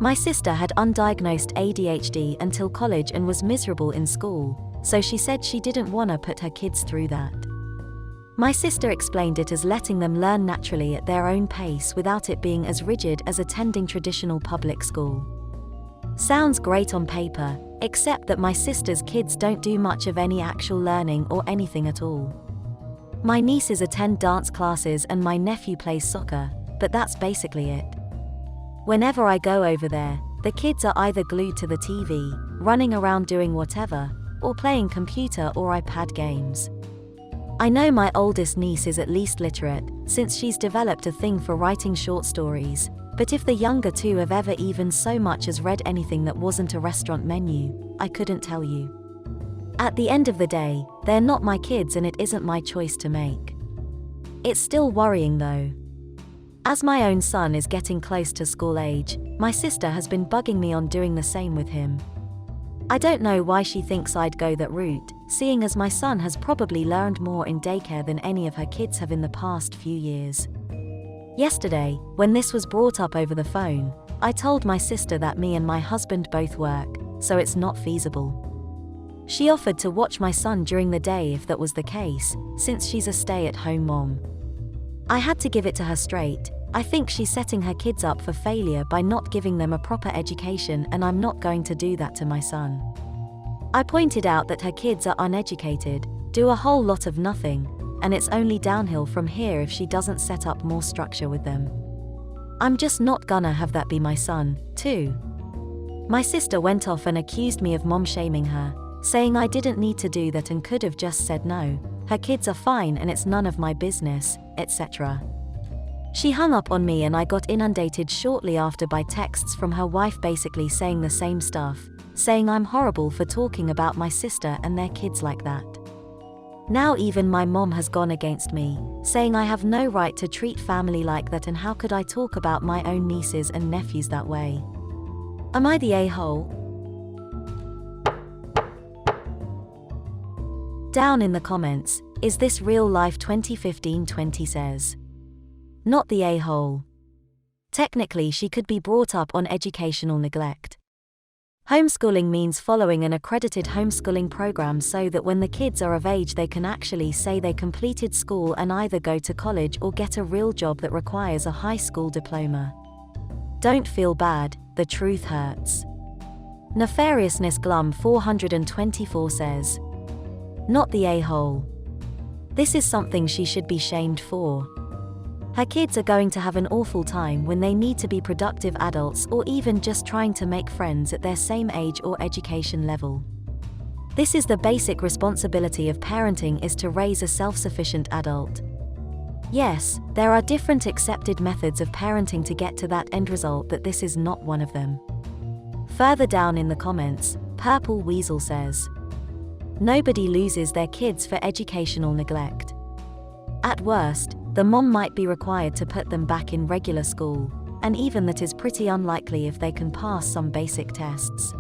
My sister had undiagnosed ADHD until college and was miserable in school, so she said she didn't want to put her kids through that. My sister explained it as letting them learn naturally at their own pace without it being as rigid as attending traditional public school. Sounds great on paper, except that my sister's kids don't do much of any actual learning or anything at all. My nieces attend dance classes and my nephew plays soccer, but that's basically it. Whenever I go over there, the kids are either glued to the TV, running around doing whatever, or playing computer or iPad games. I know my oldest niece is at least literate, since she's developed a thing for writing short stories, but if the younger two have ever even so much as read anything that wasn't a restaurant menu, I couldn't tell you. At the end of the day, they're not my kids and it isn't my choice to make. It's still worrying though. As my own son is getting close to school age, my sister has been bugging me on doing the same with him. I don't know why she thinks I'd go that route, seeing as my son has probably learned more in daycare than any of her kids have in the past few years. Yesterday, when this was brought up over the phone, I told my sister that me and my husband both work, so it's not feasible. She offered to watch my son during the day if that was the case, since she's a stay-at-home mom. I had to give it to her straight. I think she's setting her kids up for failure by not giving them a proper education, and I'm not going to do that to my son. I pointed out that her kids are uneducated, do a whole lot of nothing, and it's only downhill from here if she doesn't set up more structure with them. I'm just not gonna have that be my son, too. My sister went off and accused me of mom shaming her, saying I didn't need to do that and could have just said no, her kids are fine and it's none of my business, etc. She hung up on me and I got inundated shortly after by texts from her wife basically saying the same stuff, saying I'm horrible for talking about my sister and their kids like that. Now even my mom has gone against me, saying I have no right to treat family like that and how could I talk about my own nieces and nephews that way? Am I the a-hole? Down in the comments, is this real life 2015-20 says. Not the a-hole. Technically she could be brought up on educational neglect. Homeschooling means following an accredited homeschooling program so that when the kids are of age they can actually say they completed school and either go to college or get a real job that requires a high school diploma. Don't feel bad, the truth hurts. Nefariousness Glum 424 says. Not the a-hole. This is something she should be shamed for. Her kids are going to have an awful time when they need to be productive adults or even just trying to make friends at their same age or education level. This is the basic responsibility of parenting, is to raise a self-sufficient adult. Yes, there are different accepted methods of parenting to get to that end result, but this is not one of them. Further down in the comments, Purple Weasel says, nobody loses their kids for educational neglect. At worst, the mom might be required to put them back in regular school, and even that is pretty unlikely if they can pass some basic tests.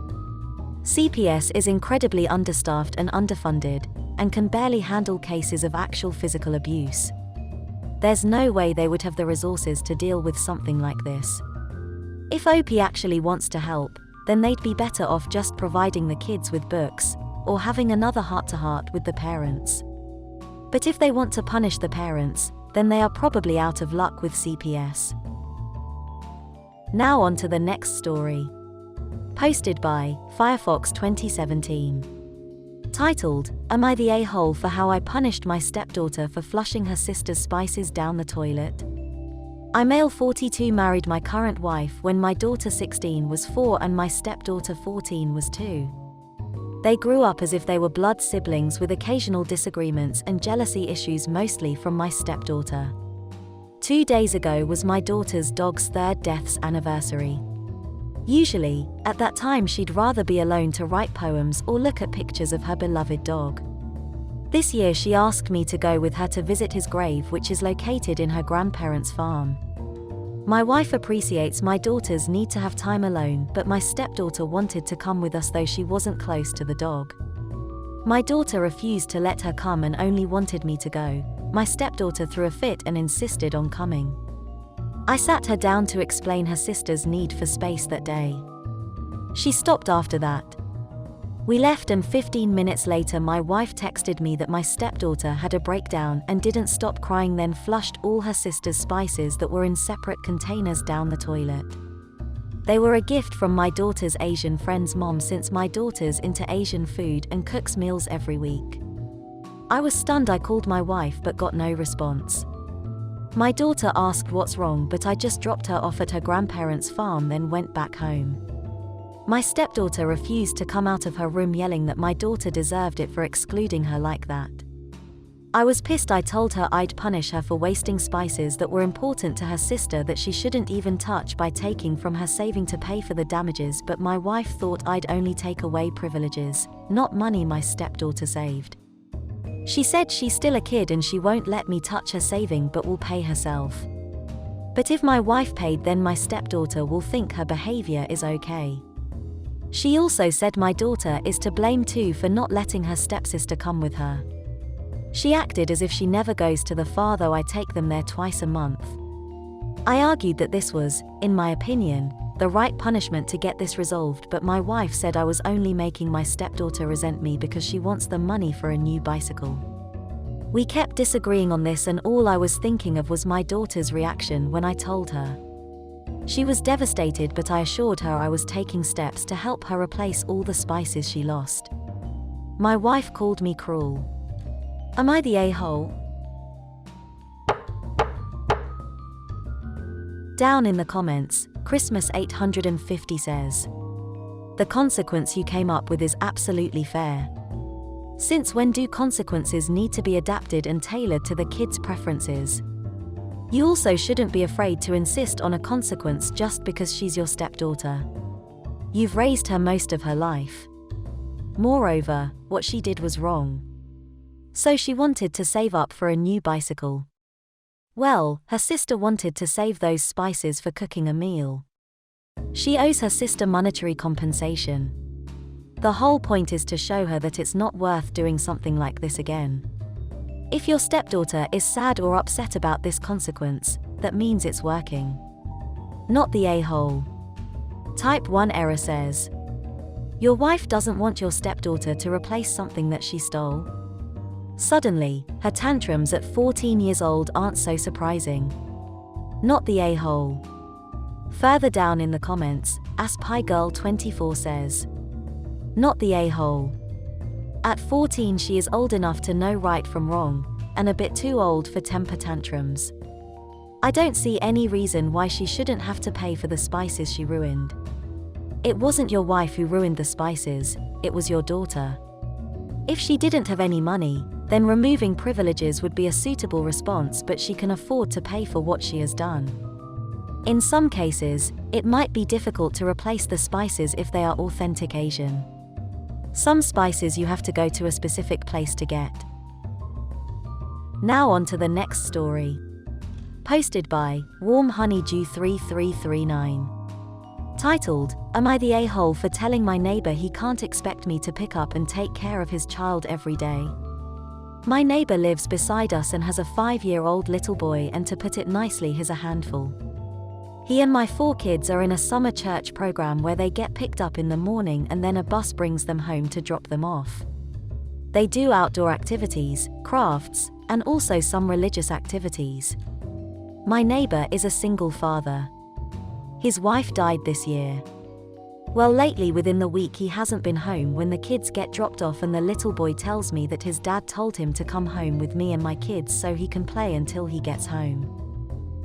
CPS is incredibly understaffed and underfunded, and can barely handle cases of actual physical abuse. There's no way they would have the resources to deal with something like this. If OP actually wants to help, then they'd be better off just providing the kids with books, or having another heart-to-heart with the parents. But if they want to punish the parents, then they are probably out of luck with CPS. Now on to the next story. Posted by Firefox 2017. Titled, Am I the A-hole for how I punished my stepdaughter for flushing her sister's spices down the toilet? I, male 42, married my current wife when my daughter 16 was 4 and my stepdaughter 14 was 2. They grew up as if they were blood siblings, with occasional disagreements and jealousy issues, mostly from my stepdaughter. 2 days ago was my daughter's dog's 3rd death's anniversary. Usually, at that time she'd rather be alone to write poems or look at pictures of her beloved dog. This year she asked me to go with her to visit his grave, which is located in her grandparents' farm. My wife appreciates my daughter's need to have time alone, but my stepdaughter wanted to come with us though she wasn't close to the dog. My daughter refused to let her come and only wanted me to go. My stepdaughter threw a fit and insisted on coming. I sat her down to explain her sister's need for space that day. She stopped after that. We left, and 15 minutes later my wife texted me that my stepdaughter had a breakdown and didn't stop crying, then flushed all her sister's spices that were in separate containers down the toilet. They were a gift from my daughter's Asian friend's mom, since my daughter's into Asian food and cooks meals every week. I was stunned. I called my wife but got no response. My daughter asked what's wrong, but I just dropped her off at her grandparents' farm, then went back home. My stepdaughter refused to come out of her room, yelling that my daughter deserved it for excluding her like that. I was pissed. I told her I'd punish her for wasting spices that were important to her sister that she shouldn't even touch by taking from her saving to pay for the damages, but my wife thought I'd only take away privileges, not money my stepdaughter saved. She said she's still a kid and she won't let me touch her saving but will pay herself. But if my wife paid, then my stepdaughter will think her behavior is okay. She also said my daughter is to blame too for not letting her stepsister come with her. She acted as if she never goes to the farm, though I take them there twice a month. I argued that this was, in my opinion, the right punishment to get this resolved, but my wife said I was only making my stepdaughter resent me because she wants the money for a new bicycle. We kept disagreeing on this, and all I was thinking of was my daughter's reaction when I told her. She was devastated, but I assured her I was taking steps to help her replace all the spices she lost. My wife called me cruel. Am I the a-hole? Down in the comments, Christmas 850 says, the consequence you came up with is absolutely fair. Since when do consequences need to be adapted and tailored to the kids' preferences? You also shouldn't be afraid to insist on a consequence just because she's your stepdaughter. You've raised her most of her life. Moreover, what she did was wrong. So she wanted to save up for a new bicycle. Well, her sister wanted to save those spices for cooking a meal. She owes her sister monetary compensation. The whole point is to show her that it's not worth doing something like this again. If your stepdaughter is sad or upset about this consequence, that means it's working. Not the a-hole. Type 1 error says, your wife doesn't want your stepdaughter to replace something that she stole. Suddenly, her tantrums at 14 years old aren't so surprising. Not the a-hole. Further down in the comments, AspieGirl24 says, not the a-hole. At 14 she is old enough to know right from wrong, and a bit too old for temper tantrums. I don't see any reason why she shouldn't have to pay for the spices she ruined. It wasn't your wife who ruined the spices, it was your daughter. If she didn't have any money, then removing privileges would be a suitable response, but she can afford to pay for what she has done. In some cases, it might be difficult to replace the spices if they are authentic Asian. Some spices you have to go to a specific place to get. Now on to the next story. Posted by Warm Honeydew 3339. Titled, Am I the a-hole for telling my neighbor he can't expect me to pick up and take care of his child every day? My neighbor lives beside us and has a 5-year-old little boy, and to put it nicely, he's a handful. He and my 4 kids are in a summer church program where they get picked up in the morning and then a bus brings them home to drop them off. They do outdoor activities, crafts, and also some religious activities. My neighbor is a single father. His wife died this year. Well, lately within the week he hasn't been home when the kids get dropped off, and the little boy tells me that his dad told him to come home with me and my kids so he can play until he gets home.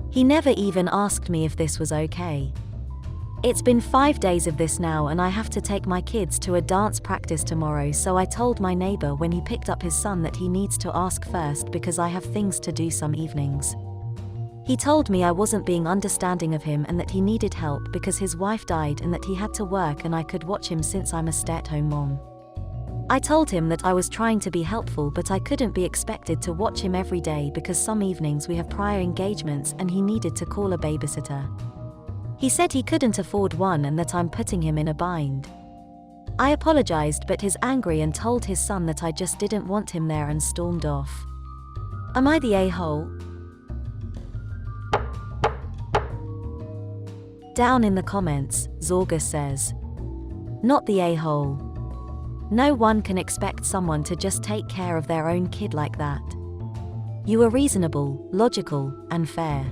He never even asked me if this was okay. It's been 5 days of this now, and I have to take my kids to a dance practice tomorrow, so I told my neighbor when he picked up his son that he needs to ask first because I have things to do some evenings. He told me I wasn't being understanding of him and that he needed help because his wife died and that he had to work and I could watch him since I'm a stay-at-home mom. I told him that I was trying to be helpful, but I couldn't be expected to watch him every day because some evenings we have prior engagements and he needed to call a babysitter. He said he couldn't afford one and that I'm putting him in a bind. I apologized, but he's angry and told his son that I just didn't want him there and stormed off. Am I the a-hole? Down in the comments, Zorga says, not the a-hole. No one can expect someone to just take care of their own kid like that. You are reasonable, logical, and fair.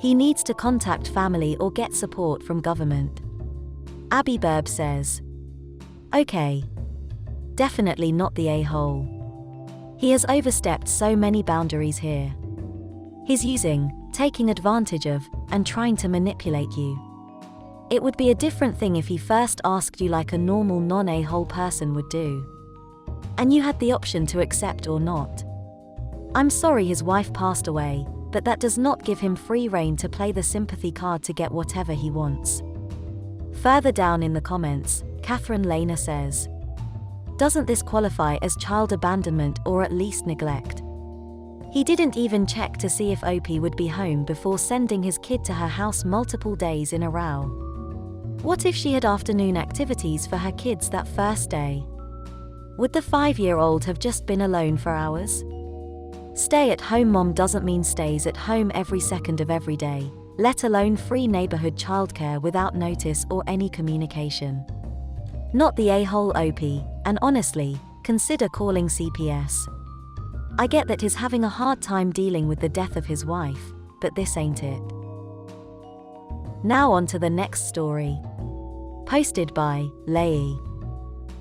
He needs to contact family or get support from government. Abby Burb says, okay. Definitely not the a-hole. He has overstepped so many boundaries here. He's using, taking advantage of, and trying to manipulate you. It would be a different thing if he first asked you like a normal non-a-hole person would do. And you had the option to accept or not. I'm sorry his wife passed away, but that does not give him free rein to play the sympathy card to get whatever he wants. Further down in the comments, Catherine Lena says, doesn't this qualify as child abandonment or at least neglect? He didn't even check to see if OP would be home before sending his kid to her house multiple days in a row. What if she had afternoon activities for her kids that first day? Would the 5-year-old have just been alone for hours? Stay-at-home mom doesn't mean stays at home every second of every day, let alone free neighborhood childcare without notice or any communication. Not the a-hole OP, and honestly, consider calling CPS. I get that he's having a hard time dealing with the death of his wife, but this ain't it. Now on to the next story. Posted by Leigh.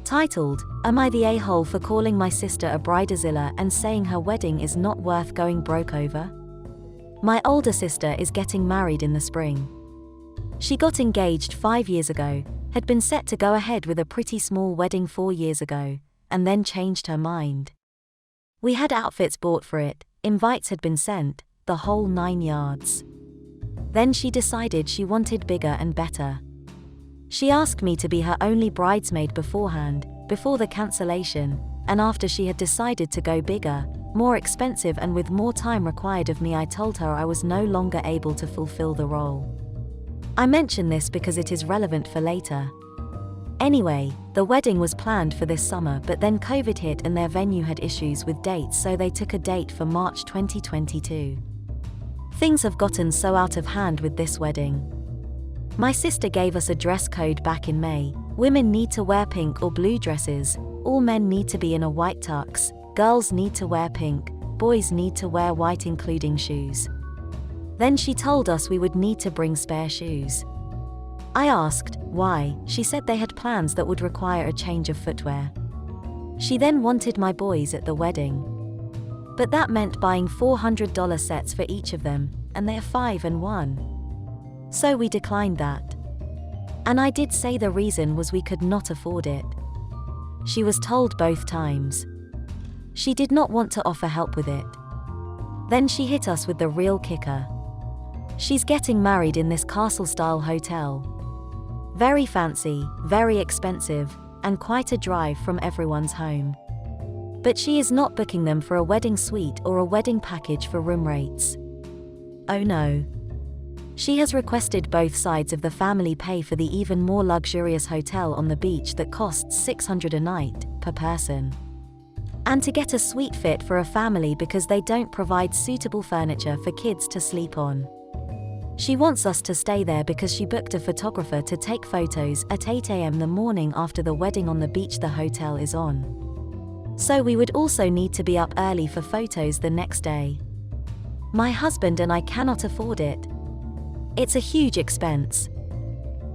Titled, Am I the a-hole for calling my sister a bridezilla and saying her wedding is not worth going broke over? My older sister is getting married in the spring. She got engaged 5 years ago, had been set to go ahead with a pretty small wedding 4 years ago, and then changed her mind. We had outfits bought for it, invites had been sent, the whole 9 yards. Then she decided she wanted bigger and better. She asked me to be her only bridesmaid beforehand, before the cancellation, and after she had decided to go bigger, more expensive and with more time required of me, I told her I was no longer able to fulfill the role. I mention this because it is relevant for later. Anyway, the wedding was planned for this summer, but then COVID hit and their venue had issues with dates, so they took a date for March 2022. Things have gotten so out of hand with this wedding. My sister gave us a dress code back in May. Women need to wear pink or blue dresses, all men need to be in a white tux, girls need to wear pink, boys need to wear white including shoes. Then she told us we would need to bring spare shoes. I asked, why? She said they had plans that would require a change of footwear. She then wanted my boys at the wedding. But that meant buying $400 sets for each of them, and they are 5 and 1. So we declined that. And I did say the reason was we could not afford it. she was told both times. She did not want to offer help with it. Then she hit us with the real kicker. She's getting married in this castle-style hotel. Very fancy, very expensive, and quite a drive from everyone's home. But she is not booking them for a wedding suite or a wedding package for room rates. Oh no. She has requested both sides of the family pay for the even more luxurious hotel on the beach that costs $600 a night per person. And to get a suite fit for a family because they don't provide suitable furniture for kids to sleep on. She wants us to stay there because she booked a photographer to take photos at 8 a.m. the morning after the wedding on the beach the hotel is on. So we would also need to be up early for photos the next day. My husband and I cannot afford it. It's a huge expense.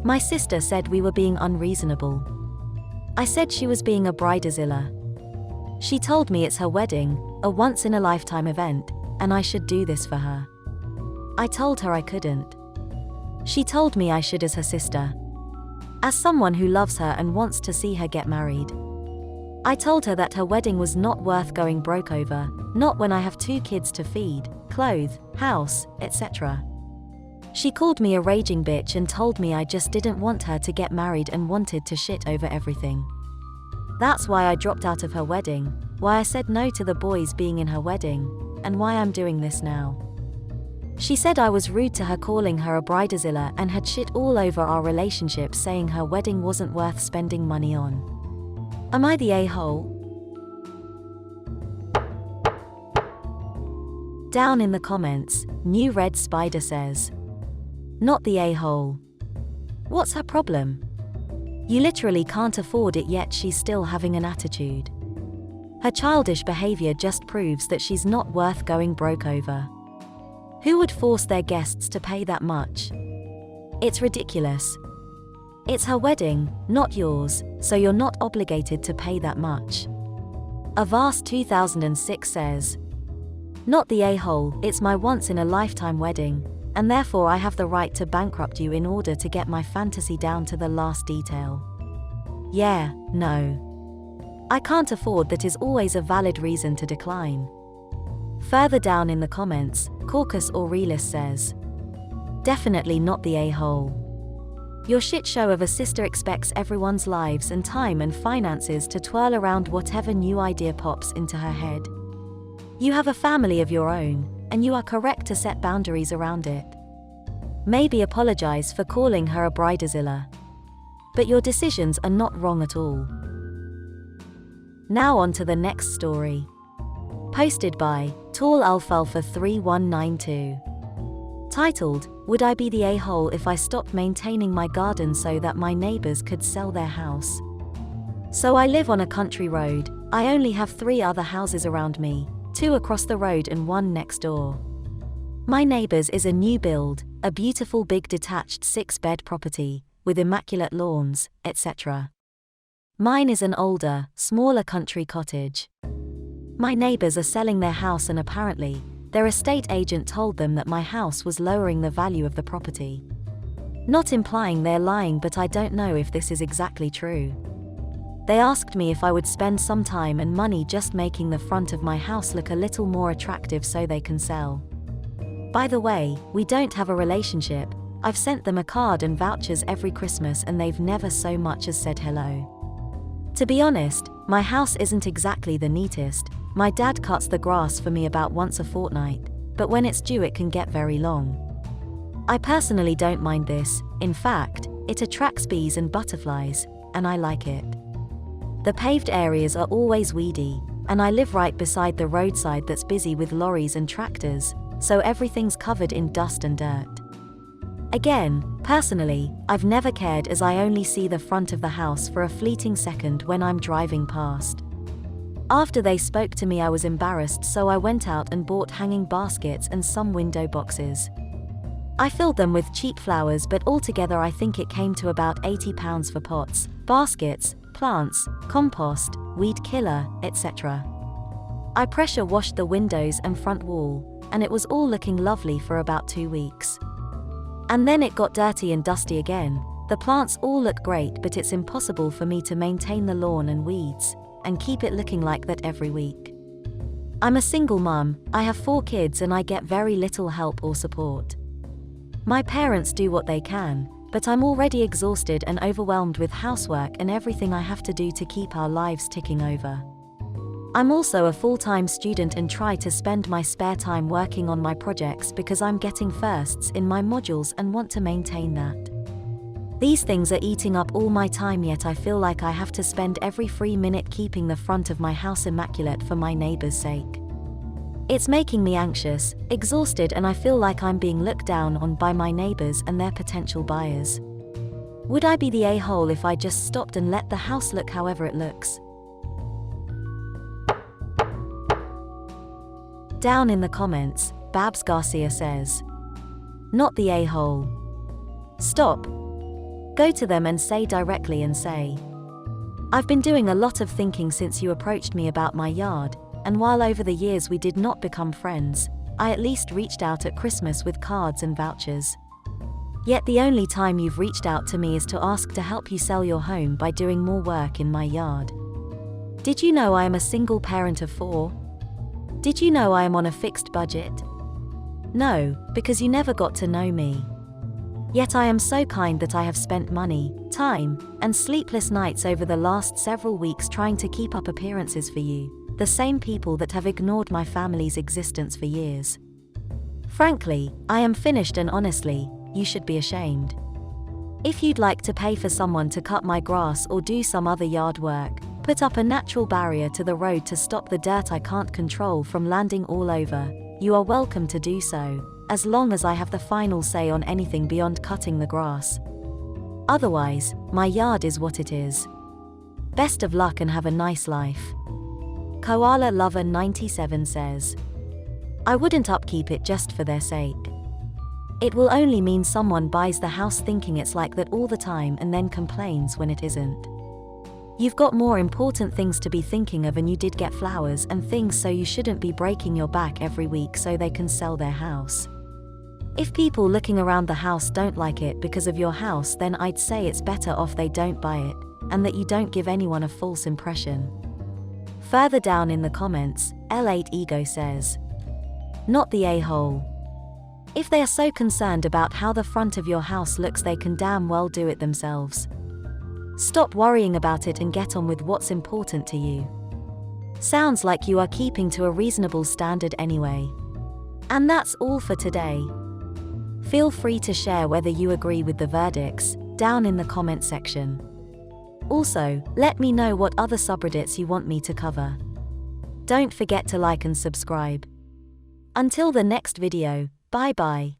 My sister said we were being unreasonable. I said she was being a bridezilla. She told me it's her wedding, a once-in-a-lifetime event, and I should do this for her. I told her I couldn't. She told me I should as her sister. As someone who loves her and wants to see her get married. I told her that her wedding was not worth going broke over, not when I have 2 kids to feed, clothe, house, etc. She called me a raging bitch and told me I just didn't want her to get married and wanted to shit over everything. That's why I dropped out of her wedding, why I said no to the boys being in her wedding, and why I'm doing this now. She said I was rude to her calling her a bridezilla and had shit all over our relationship saying her wedding wasn't worth spending money on. Am I the a-hole? Down in the comments, New Red Spider says, not the a-hole. What's her problem? You literally can't afford it yet she's still having an attitude. Her childish behavior just proves that she's not worth going broke over. Who would force their guests to pay that much? It's ridiculous. It's her wedding, not yours, so you're not obligated to pay that much. Avast 2006 says, not the a-hole, it's my once-in-a-lifetime wedding, and therefore I have the right to bankrupt you in order to get my fantasy down to the last detail. Yeah, no. I can't afford that is always a valid reason to decline. Further down in the comments, Caucus Aurelis says, definitely not the a-hole. Your shit show of a sister expects everyone's lives and time and finances to twirl around whatever new idea pops into her head. You have a family of your own, and you are correct to set boundaries around it. Maybe apologize for calling her a bridezilla. But your decisions are not wrong at all. Now on to the next story. Posted by Tall Alfalfa 3192. Titled, Would I be the a-hole if I stopped maintaining my garden so that my neighbors could sell their house? So I live on a country road. I only have 3 other houses around me, 2 across the road and 1 next door. My neighbors is a new build, a beautiful big detached 6-bed property, with immaculate lawns, etc. Mine is an older, smaller country cottage. My neighbors are selling their house and apparently, their estate agent told them that my house was lowering the value of the property. Not implying they're lying, but I don't know if this is exactly true. They asked me if I would spend some time and money just making the front of my house look a little more attractive so they can sell. By the way, we don't have a relationship. I've sent them a card and vouchers every Christmas and they've never so much as said hello. To be honest, my house isn't exactly the neatest. My dad cuts the grass for me about once a fortnight, but when it's due it can get very long. I personally don't mind this. In fact, it attracts bees and butterflies, and I like it. The paved areas are always weedy, and I live right beside the roadside that's busy with lorries and tractors, so everything's covered in dust and dirt. Again, personally, I've never cared as I only see the front of the house for a fleeting second when I'm driving past. After they spoke to me I was embarrassed, so I went out and bought hanging baskets and some window boxes. I filled them with cheap flowers, but altogether I think it came to about £80 for pots, baskets, plants, compost, weed killer, etc. I pressure washed the windows and front wall, and it was all looking lovely for about 2 weeks. And then it got dirty and dusty again, The plants all look great, but it's impossible for me to maintain the lawn and weeds, and keep it looking like that every week. I'm a single mum, I have 4 kids and I get very little help or support. My parents do what they can, but I'm already exhausted and overwhelmed with housework and everything I have to do to keep our lives ticking over. I'm also a full-time student and try to spend my spare time working on my projects because I'm getting firsts in my modules and want to maintain that. These things are eating up all my time, yet I feel like I have to spend every free minute keeping the front of my house immaculate for my neighbors' sake. It's making me anxious, exhausted, and I feel like I'm being looked down on by my neighbors and their potential buyers. Would I be the a-hole if I just stopped and let the house look however it looks? Down in the comments, Babs Garcia says, "Not the a-hole. Stop. Go to them and say directly and say, I've been doing a lot of thinking since you approached me about my yard, and while over the years we did not become friends, I at least reached out at Christmas with cards and vouchers. Yet the only time you've reached out to me is to ask to help you sell your home by doing more work in my yard. Did you know I am a single parent of 4? Did you know I am on a fixed budget? No, because you never got to know me. Yet I am so kind that I have spent money, time, and sleepless nights over the last several weeks trying to keep up appearances for you, the same people that have ignored my family's existence for years. Frankly, I am finished, and honestly, you should be ashamed. If you'd like to pay for someone to cut my grass or do some other yard work, put up a natural barrier to the road to stop the dirt I can't control from landing all over, you are welcome to do so, as long as I have the final say on anything beyond cutting the grass. Otherwise, my yard is what it is. Best of luck and have a nice life." Koala Lover 97 says, "I wouldn't upkeep it just for their sake. It will only mean someone buys the house thinking it's like that all the time and then complains when it isn't. You've got more important things to be thinking of, and you did get flowers and things, so you shouldn't be breaking your back every week so they can sell their house. If people looking around the house don't like it because of your house, then I'd say it's better off they don't buy it, and that you don't give anyone a false impression." Further down in the comments, L8 Ego says, "Not the a-hole. If they are so concerned about how the front of your house looks, they can damn well do it themselves. Stop worrying about it and get on with what's important to you. Sounds like you are keeping to a reasonable standard anyway." And that's all for today. Feel free to share whether you agree with the verdicts down in the comment section. Also, let me know what other subreddits you want me to cover. Don't forget to like and subscribe. Until the next video, bye bye.